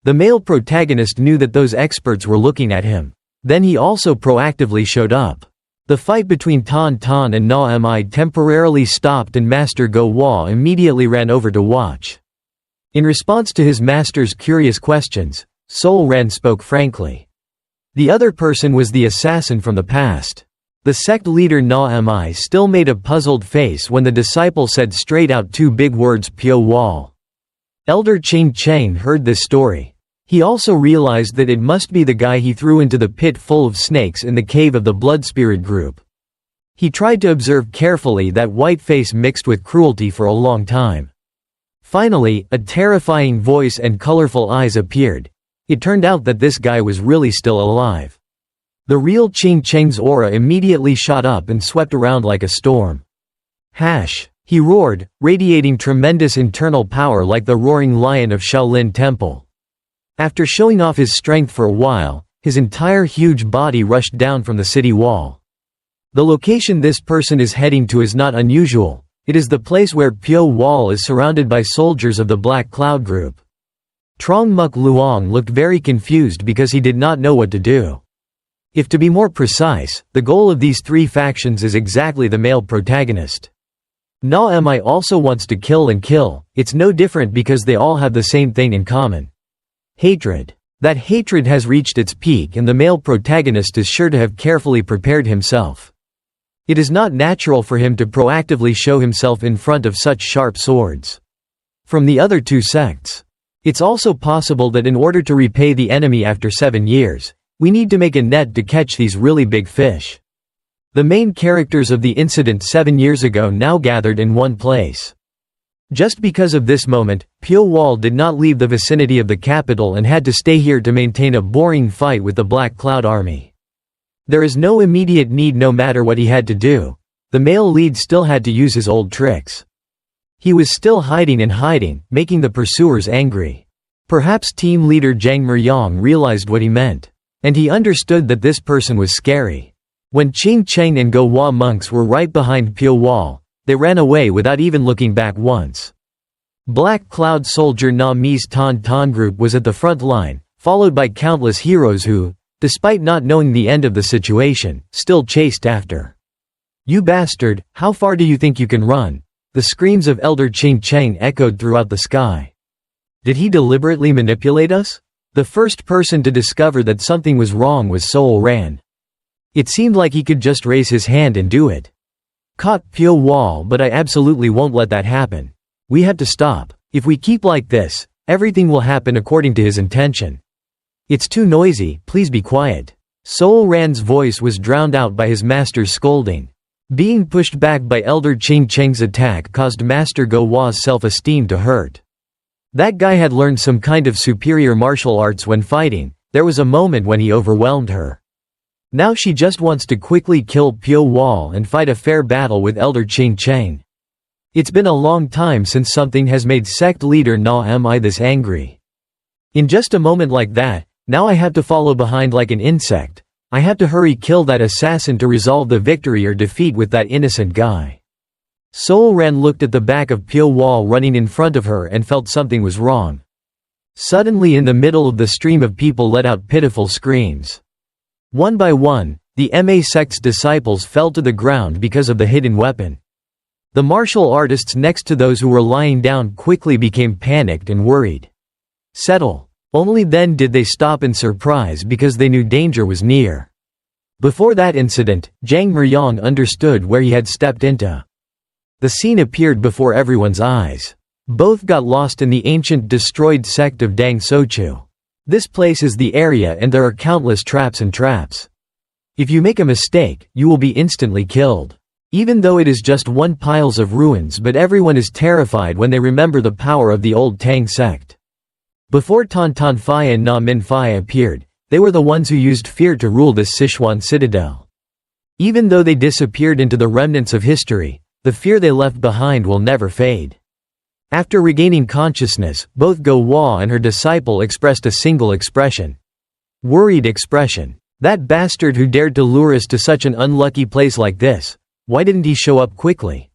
The male protagonist knew that those experts were looking at him. Then he also proactively showed up. The fight between Tan Tan and Na Mi temporarily stopped and Master Goah immediately ran over to watch. In response to his master's curious questions, Soul Ran spoke frankly. The other person was the assassin from the past. The sect leader Na Mi still made a puzzled face when the disciple said straight out two big words, Pyo Wol. Elder Ching Cheng heard this story. He also realized that it must be the guy he threw into the pit full of snakes in the cave of the Blood Spirit group. He tried to observe carefully that white face mixed with cruelty for a long time. Finally, a terrifying voice and colorful eyes appeared. It turned out that this guy was really still alive. The real Ching Cheng's aura immediately shot up and swept around like a storm. Hash! He roared, radiating tremendous internal power like the roaring lion of Shaolin Temple. After showing off his strength for a while, his entire huge body rushed down from the city wall. The location this person is heading to is not unusual. It is the place where Pyo Wol is surrounded by soldiers of the Black Cloud Group. Trong Muk Luong looked very confused because he did not know what to do. If to be more precise, the goal of these three factions is exactly the male protagonist. Na Mi also wants to kill and kill. It's no different because they all have the same thing in common. Hatred. That hatred has reached its peak and the male protagonist is sure to have carefully prepared himself. It is not natural for him to proactively show himself in front of such sharp swords. From the other two sects. It's also possible that in order to repay the enemy after 7 years, we need to make a net to catch these really big fish. The main characters of the incident 7 years ago now gathered in one place. Just because of this moment, Pyo Wol did not leave the vicinity of the capital and had to stay here to maintain a boring fight with the Black Cloud Army. There is no immediate need no matter what he had to do. The male lead still had to use his old tricks. He was still hiding and hiding, making the pursuers angry. Perhaps team leader Jang Meryong realized what he meant. And he understood that this person was scary. When Ching Cheng and Goah monks were right behind Pyo Wol, they ran away without even looking back once. Black Cloud soldier Na Mi's Tan Tan group was at the front line, followed by countless heroes who, despite not knowing the end of the situation, still chased after. You bastard, how far do you think you can run? The screams of Elder Ching Cheng echoed throughout the sky. Did he deliberately manipulate us? The first person to discover that something was wrong was Soul Ran. It seemed like he could just raise his hand and do it. Caught Pyo Wol, but I absolutely won't let that happen. We have to stop. If we keep like this, everything will happen according to his intention. "It's too noisy, please be quiet." Sol Ran's voice was drowned out by his master's scolding. Being pushed back by Elder Qing Cheng's attack caused Master Goah's self-esteem to hurt. That guy had learned some kind of superior martial arts when fighting. There was a moment when he overwhelmed her. Now she just wants to quickly kill Pyo Wol and fight a fair battle with Elder Qing Cheng. It's been a long time since something has made sect leader Na Mi this angry. In just a moment like that, now I have to follow behind like an insect. I have to hurry kill that assassin to resolve the victory or defeat with that innocent guy. Sol Ran looked at the back of Pyo Wol running in front of her and felt something was wrong. Suddenly in the middle of the stream of people let out pitiful screams. One by one, the Ma sect's disciples fell to the ground because of the hidden weapon. The martial artists next to those who were lying down quickly became panicked and worried. Settle. Only then did they stop in surprise because they knew danger was near. Before that incident, Zhang Meryong understood where he had stepped into. The scene appeared before everyone's eyes. Both got lost in the ancient destroyed sect of Dang Sochu. This place is the area and there are countless traps and traps. If you make a mistake, you will be instantly killed. Even though it is just one piles of ruins, but everyone is terrified when they remember the power of the old Tang sect. Before Tan Tan Fai and Na Min Fai appeared, they were the ones who used fear to rule this Sichuan citadel. Even though they disappeared into the remnants of history, the fear they left behind will never fade. After regaining consciousness, both Goah and her disciple expressed a single expression. Worried expression. That bastard who dared to lure us to such an unlucky place like this, why didn't he show up quickly?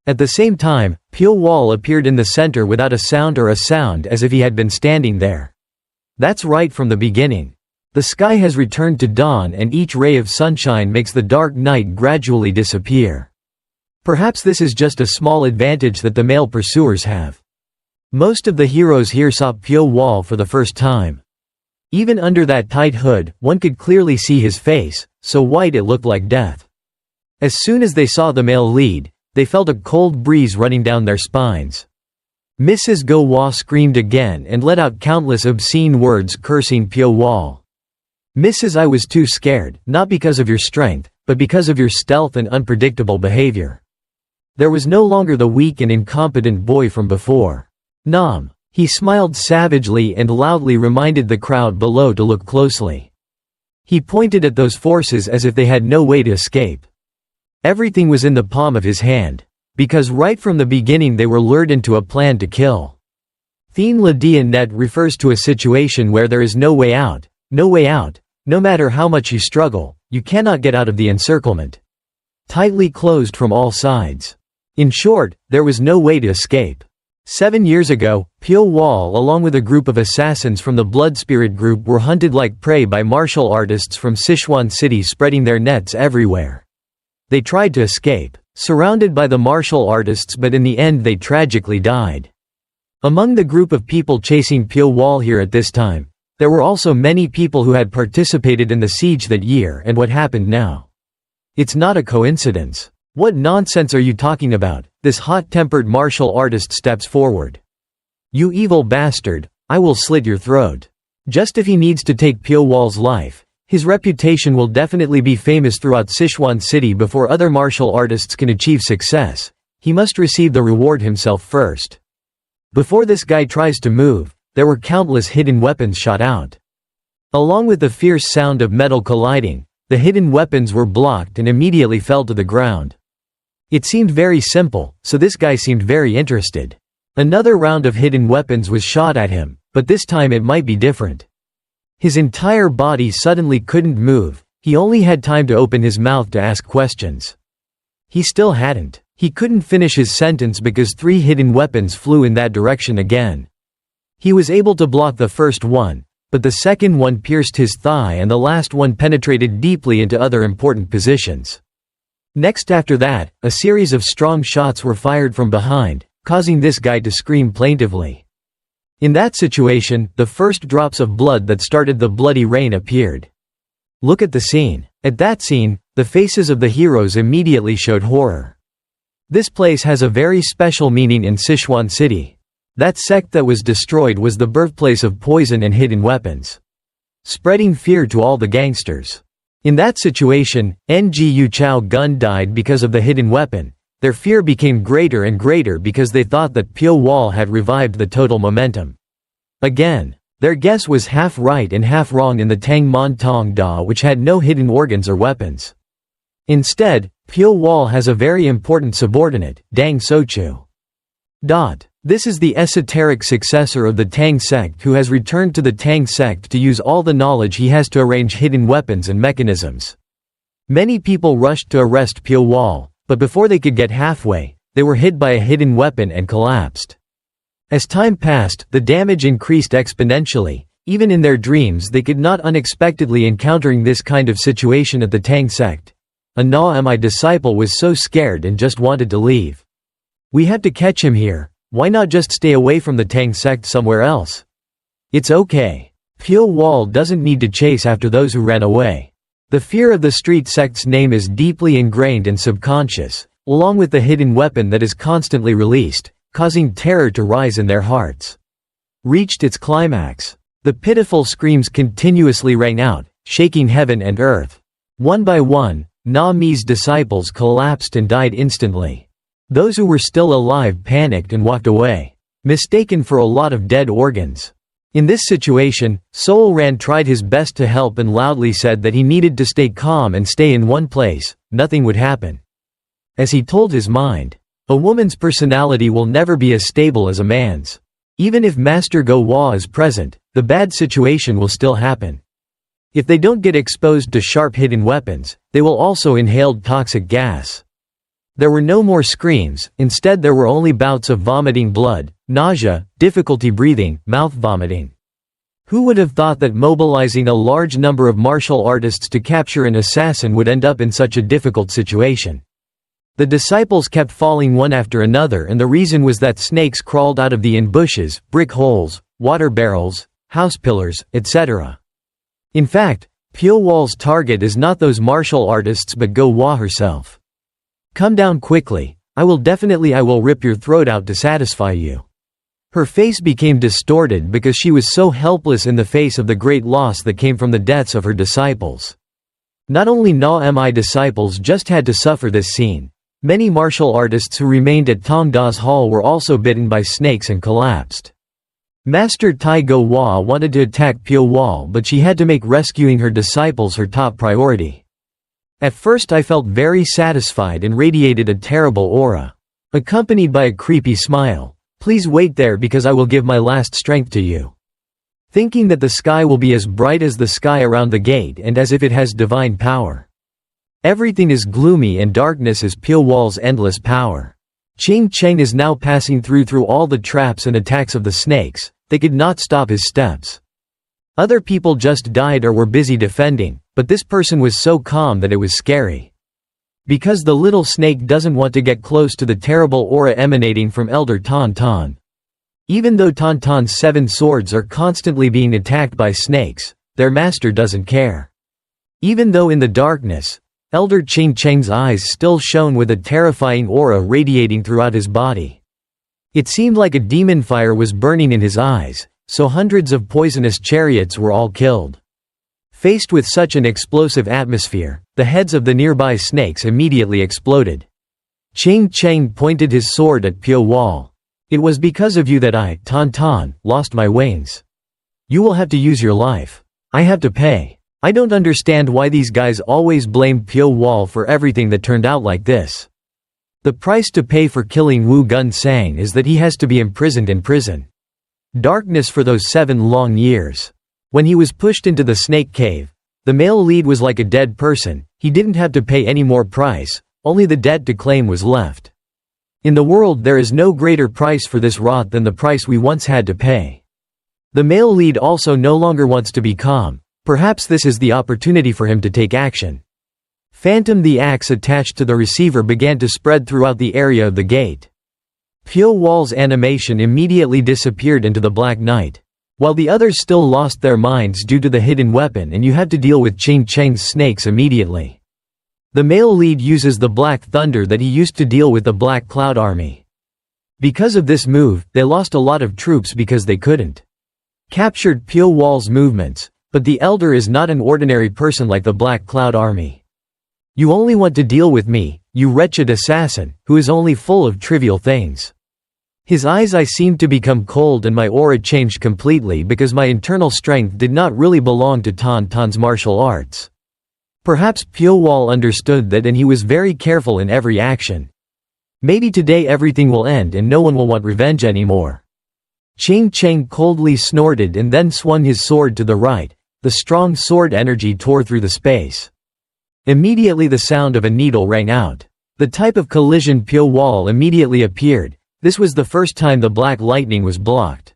At the same time, Pyo Wol appeared in the center without a sound or a sound as if he had been standing there. That's right from the beginning. The sky has returned to dawn and each ray of sunshine makes the dark night gradually disappear. Perhaps this is just a small advantage that the male pursuers have. Most of the heroes here saw Pyo Wol for the first time. Even under that tight hood, one could clearly see his face, so white it looked like death. As soon as they saw the male lead, they felt a cold breeze running down their spines. Mrs. Goah screamed again and let out countless obscene words cursing Pyo Wol. "Mrs. I was too scared, not because of your strength, but because of your stealth and unpredictable behavior." There was no longer the weak and incompetent boy from before. Nam. He smiled savagely and loudly reminded the crowd below to look closely. He pointed at those forces as if they had no way to escape. Everything was in the palm of his hand. Because right from the beginning they were lured into a plan to kill. Thien La Dia Net refers to a situation where there is no way out, no way out. No matter how much you struggle, you cannot get out of the encirclement. Tightly closed from all sides. In short, there was no way to escape. 7 years ago, Pyo Wol along with a group of assassins from the Blood Spirit group were hunted like prey by martial artists from Sichuan City spreading their nets everywhere. They tried to escape, surrounded by the martial artists, but in the end they tragically died. Among the group of people chasing Pyo Wol here at this time, there were also many people who had participated in the siege that year and what happened now. It's not a coincidence. What nonsense are you talking about? This hot-tempered martial artist steps forward. You evil bastard, I will slit your throat. Just if he needs to take Pyo Wol's life, his reputation will definitely be famous throughout Sichuan City before other martial artists can achieve success. He must receive the reward himself first. Before this guy tries to move, there were countless hidden weapons shot out. Along with the fierce sound of metal colliding, the hidden weapons were blocked and immediately fell to the ground. It seemed very simple, so this guy seemed very interested. Another round of hidden weapons was shot at him, but this time it might be different. His entire body suddenly couldn't move, he only had time to open his mouth to ask questions. He still hadn't. He couldn't finish his sentence because 3 hidden weapons flew in that direction again. He was able to block the first one, but the second one pierced his thigh and the last one penetrated deeply into other important positions. Next after that, a series of strong shots were fired from behind, causing this guy to scream plaintively. In that situation, the first drops of blood that started the bloody rain appeared. Look at the scene. At that scene, the faces of the heroes immediately showed horror. This place has a very special meaning in Sichuan City. That sect that was destroyed was the birthplace of poison and hidden weapons. spreading fear to all the gangsters. In that situation, Ngu Chao Gun died because of the hidden weapon. Their fear became greater and greater because they thought that Pyo Wol had revived the total momentum. Again, their guess was half right and half wrong in the Tang Mon Tong Da, which had no hidden organs or weapons. Instead, Pyo Wol has a very important subordinate, Dang Sochu. This is the esoteric successor of the Tang Sect who has returned to the Tang Sect to use all the knowledge he has to arrange hidden weapons and mechanisms. Many people rushed to arrest Pyo Wol, but before they could get halfway, they were hit by a hidden weapon and collapsed. As time passed, the damage increased exponentially. Even in their dreams they could not unexpectedly encountering this kind of situation at the Tang Sect. A Na-Mi disciple was so scared and just wanted to leave. "We have to catch him here. Why not just stay away from the Tang Sect somewhere else? It's okay. Pyo Wol doesn't need to chase after those who ran away." The fear of the street sect's name is deeply ingrained and subconscious, along with the hidden weapon that is constantly released, causing terror to rise in their hearts. Reached its climax. The pitiful screams continuously rang out, shaking heaven and earth. One by one, Na-Mi's disciples collapsed and died instantly. Those who were still alive panicked and walked away, mistaken for a lot of dead organs. In this situation, Soul Ran tried his best to help and loudly said that he needed to stay calm and stay in one place, nothing would happen. As he told his mind, a woman's personality will never be as stable as a man's. Even if Master Goah is present, the bad situation will still happen. If they don't get exposed to sharp hidden weapons, they will also inhale toxic gas. There were no more screams, instead there were only bouts of vomiting blood, nausea, difficulty breathing, mouth vomiting. Who would have thought that mobilizing a large number of martial artists to capture an assassin would end up in such a difficult situation? The disciples kept falling one after another, and the reason was that snakes crawled out of the bushes, brick holes, water barrels, house pillars, etc. In fact, Pyo Wol's target is not those martial artists but Goah herself. "Come down quickly, I will rip your throat out to satisfy you." Her face became distorted because she was so helpless in the face of the great loss that came from the deaths of her disciples. Not only Na-Mi disciples just had to suffer this scene. Many martial artists who remained at Tong Da's hall were also bitten by snakes and collapsed. Master Tai Goah wanted to attack Pyo Wol, but she had to make rescuing her disciples her top priority. At first I felt very satisfied and radiated a terrible aura, accompanied by a creepy smile. "Please wait there because I will give my last strength to you." Thinking that the sky will be as bright as the sky around the gate and as if it has divine power. Everything is gloomy and darkness is Pyo Wol's endless power. Ching Cheng is now passing through all the traps and attacks of the snakes. They could not stop his steps. Other people just died or were busy defending, but this person was so calm that it was scary. Because the little snake doesn't want to get close to the terrible aura emanating from Elder Ton Ton. Even though Ton Ton's 7 swords are constantly being attacked by snakes, their master doesn't care. Even though in the darkness, Elder Ching Cheng's eyes still shone with a terrifying aura radiating throughout his body. It seemed like a demon fire was burning in his eyes, so hundreds of poisonous chariots were all killed. Faced with such an explosive atmosphere, the heads of the nearby snakes immediately exploded. Ching Cheng pointed his sword at Pyo Wol. "It was because of you that I, Ton Ton, lost my wings. You will have to use your life. I have to pay. I don't understand why these guys always blame Pyo Wol for everything that turned out like this. The price to pay for killing Wu Gun Sang is that he has to be imprisoned in prison. Darkness for those 7 long years. When he was pushed into the snake cave, the male lead was like a dead person. He didn't have to pay any more price, only the debt to claim was left. In the world there is no greater price for this rot than the price we once had to pay." The male lead also no longer wants to be calm. Perhaps this is the opportunity for him to take action. Phantom the axe attached to the receiver began to spread throughout the area of the gate. Pyo Wol's animation immediately disappeared into the black night. While the others still lost their minds due to the hidden weapon and you had to deal with Ching Cheng's snakes immediately. The male lead uses the Black Thunder that he used to deal with the Black Cloud Army. Because of this move, they lost a lot of troops because they couldn't captured Pyo Wol's movements, But the elder is not an ordinary person like the Black Cloud Army. You only want to deal with me, you wretched assassin, who is only full of trivial things. His eyes seemed to become cold and my aura changed completely because my internal strength did not really belong to Tan's martial arts. Perhaps Pyo Wol understood that and he was very careful in every action. Maybe today everything will end and no one will want revenge anymore. Ching Cheng coldly snorted and then swung his sword to the right. The strong sword energy tore through the space. Immediately the sound of a needle rang out. The type of collision Pyo Wol immediately appeared. This was the first time the black lightning was blocked.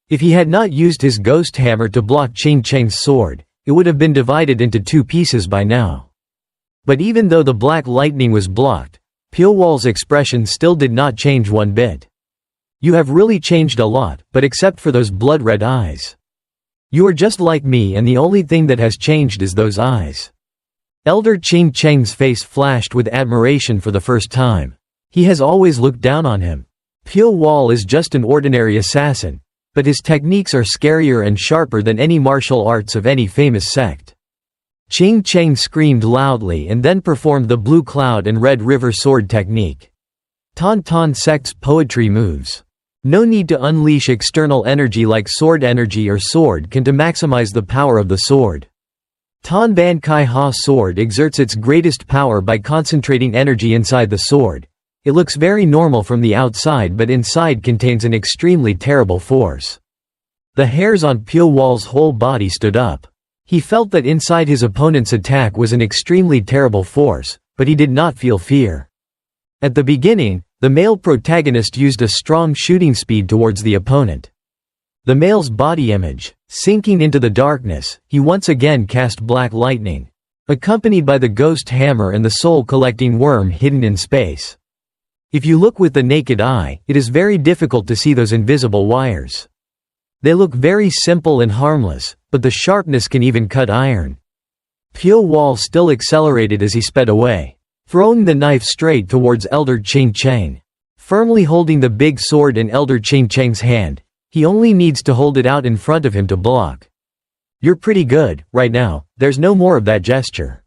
If he had not used his ghost hammer to block Ching Cheng's sword, it would have been divided into two pieces by now. But even though the black lightning was blocked, Pyo Wol's expression still did not change one bit. You have really changed a lot, but except for those blood-red eyes. You are just like me and the only thing that has changed is those eyes. Elder Ching Cheng's face flashed with admiration for the first time. He has always looked down on him. Pyo Wol is just an ordinary assassin, but his techniques are scarier and sharper than any martial arts of any famous sect. Ching Cheng screamed loudly and then performed the blue cloud and red river sword technique. Tan Sect's poetry moves. No need to unleash external energy like sword energy or sword can to maximize the power of the sword. Tan Ban Kai Ha sword exerts its greatest power by concentrating energy inside the sword. It looks very normal from the outside but inside contains an extremely terrible force. The hairs on Pyo Wol's whole body stood up. He felt that inside his opponent's attack was an extremely terrible force, but he did not feel fear. At the beginning, the male protagonist used a strong shooting speed towards the opponent. The male's body image, sinking into the darkness, he once again cast black lightning, accompanied by the ghost hammer and the soul-collecting worm hidden in space. If you look with the naked eye, it is very difficult to see those invisible wires. They look very simple and harmless, but the sharpness can even cut iron. Pyo Wol still accelerated as he sped away, throwing the knife straight towards Elder Ching Cheng. Firmly holding the big sword in Elder Ching Cheng's hand, he only needs to hold it out in front of him to block. You're pretty good, right now, there's no more of that gesture.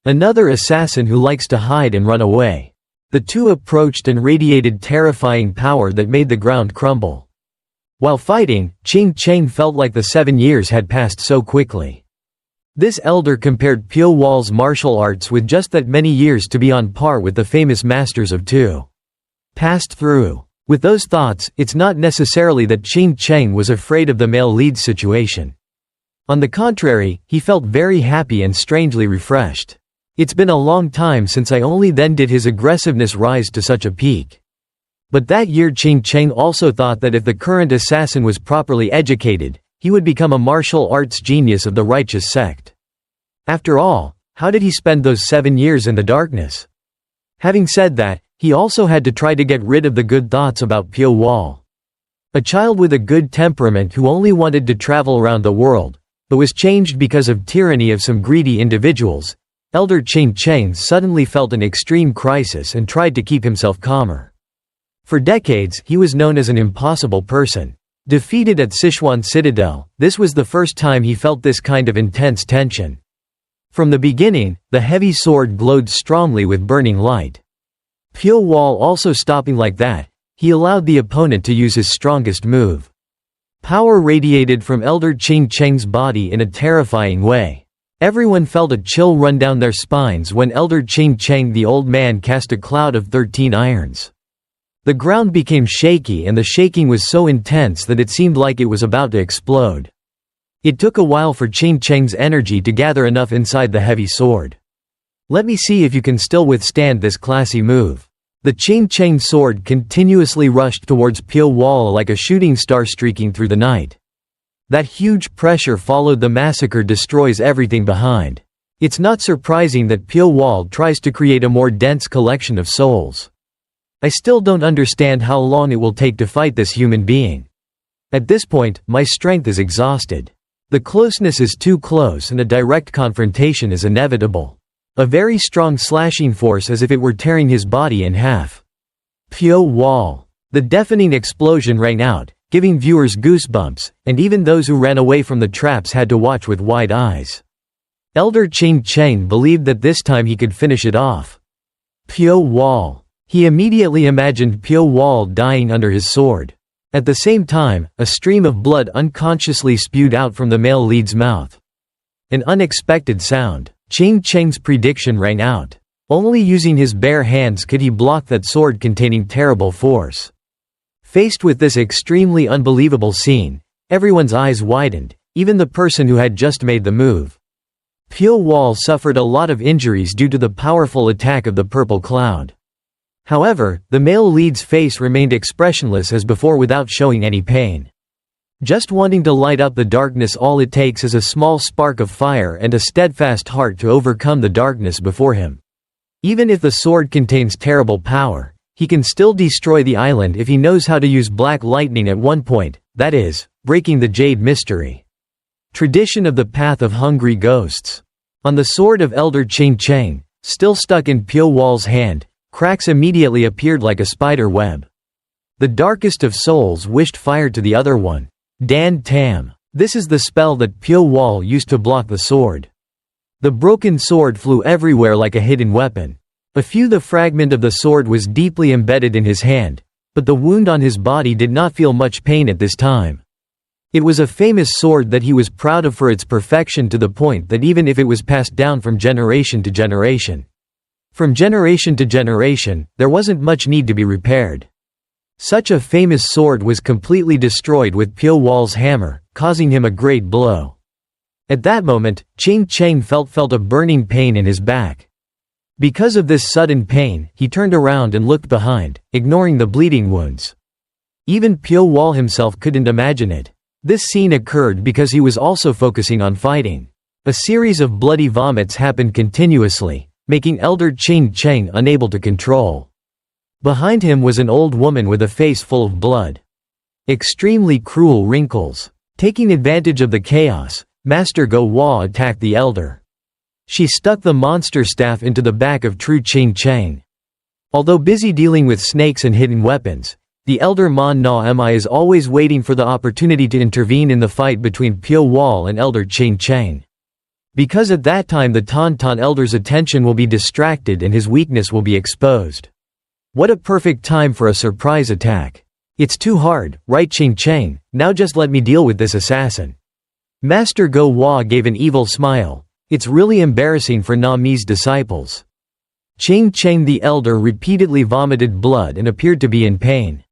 Another assassin who likes to hide and run away. The two approached and radiated terrifying power that made the ground crumble. While fighting, Ching Cheng felt like the 7 years had passed so quickly. This elder compared Pyo Wol's martial arts with just that many years to be on par with the famous masters of two. Passed through. With those thoughts, it's not necessarily that Ching Cheng was afraid of the male lead situation. On the contrary, he felt very happy and strangely refreshed. It's been a long time since I only then did his aggressiveness rise to such a peak. But that year Ching Cheng also thought that if the current assassin was properly educated, he would become a martial arts genius of the righteous sect. After all, how did he spend those 7 years in the darkness? Having said that, he also had to try to get rid of the good thoughts about Pyo Wol. A child with a good temperament who only wanted to travel around the world, but was changed because of tyranny of some greedy individuals. Elder Ching Cheng suddenly felt an extreme crisis and tried to keep himself calmer. For decades, he was known as an impossible person. Defeated at Sichuan Citadel, this was the first time he felt this kind of intense tension. From the beginning, the heavy sword glowed strongly with burning light. Pyo Wol also stopping like that, he allowed the opponent to use his strongest move. Power radiated from Elder Ching Cheng's body in a terrifying way. Everyone felt a chill run down their spines when Elder Ching Cheng the old man cast a cloud of 13 irons. The ground became shaky and the shaking was so intense that it seemed like it was about to explode. It took a while for Ching Cheng's energy to gather enough inside the heavy sword. Let me see if you can still withstand this classy move. The Ching Cheng sword continuously rushed towards Pyo Wol like a shooting star streaking through the night. That huge pressure followed the massacre destroys everything behind. It's not surprising that Pyo Wol tries to create a more dense collection of souls. I still don't understand how long it will take to fight this human being. At this point, my strength is exhausted. The closeness is too close and a direct confrontation is inevitable. A very strong slashing force as if it were tearing his body in half. Pyo Wol. The deafening explosion rang out. giving viewers goosebumps, and even those who ran away from the traps had to watch with wide eyes. Elder Ching Cheng believed that this time he could finish it off. Pyo Wol. He immediately imagined Pyo Wol dying under his sword. At the same time, a stream of blood unconsciously spewed out from the male lead's mouth. An unexpected sound. Ching Cheng's prediction rang out. Only using his bare hands could he block that sword containing terrible force. Faced with this extremely unbelievable scene, everyone's eyes widened, even the person who had just made the move. Pyo Wol suffered a lot of injuries due to the powerful attack of the purple cloud. However, the male lead's face remained expressionless as before without showing any pain. Just wanting to light up the darkness, all it takes is a small spark of fire and a steadfast heart to overcome the darkness before him. Even if the sword contains terrible power, he can still destroy the island if he knows how to use black lightning at one point, that is, breaking the jade mystery. Tradition of the Path of Hungry Ghosts. On the sword of Elder Ching Cheng, still stuck in Pyo Wol's hand, cracks immediately appeared like a spider web. The darkest of souls wished fire to the other one. Dan Tam. This is the spell that Pyo Wol used to block the sword. The broken sword flew everywhere like a hidden weapon. The fragment of the sword was deeply embedded in his hand, but the wound on his body did not feel much pain at this time. It was a famous sword that he was proud of for its perfection, to the point that even if it was passed down from generation to generation, there wasn't much need to be repaired. Such a famous sword was completely destroyed with Pyo Wol's hammer, causing him a great blow. At that moment, Ching Cheng felt a burning pain in his back. Because of this sudden pain, he turned around and looked behind, ignoring the bleeding wounds. Even Pyo Wol himself couldn't imagine it. This scene occurred because he was also focusing on fighting. A series of bloody vomits happened continuously, making Elder Ching Cheng unable to control. Behind him was an old woman with a face full of blood. Extremely cruel wrinkles. Taking advantage of the chaos, Master Goah attacked the elder. She stuck the monster staff into the back of true Ching Cheng. Although busy dealing with snakes and hidden weapons, the elder manhwa is always waiting for the opportunity to intervene in the fight between Pyo Wol and Elder Ching Cheng. Because at that time the Tauntaun elder's attention will be distracted and his weakness will be exposed. What a perfect time for a surprise attack. It's too hard, right Ching Cheng? Now just let me deal with this assassin. Master Goah gave an evil smile. It's really embarrassing for Nami's disciples. Ching Cheng the elder repeatedly vomited blood and appeared to be in pain.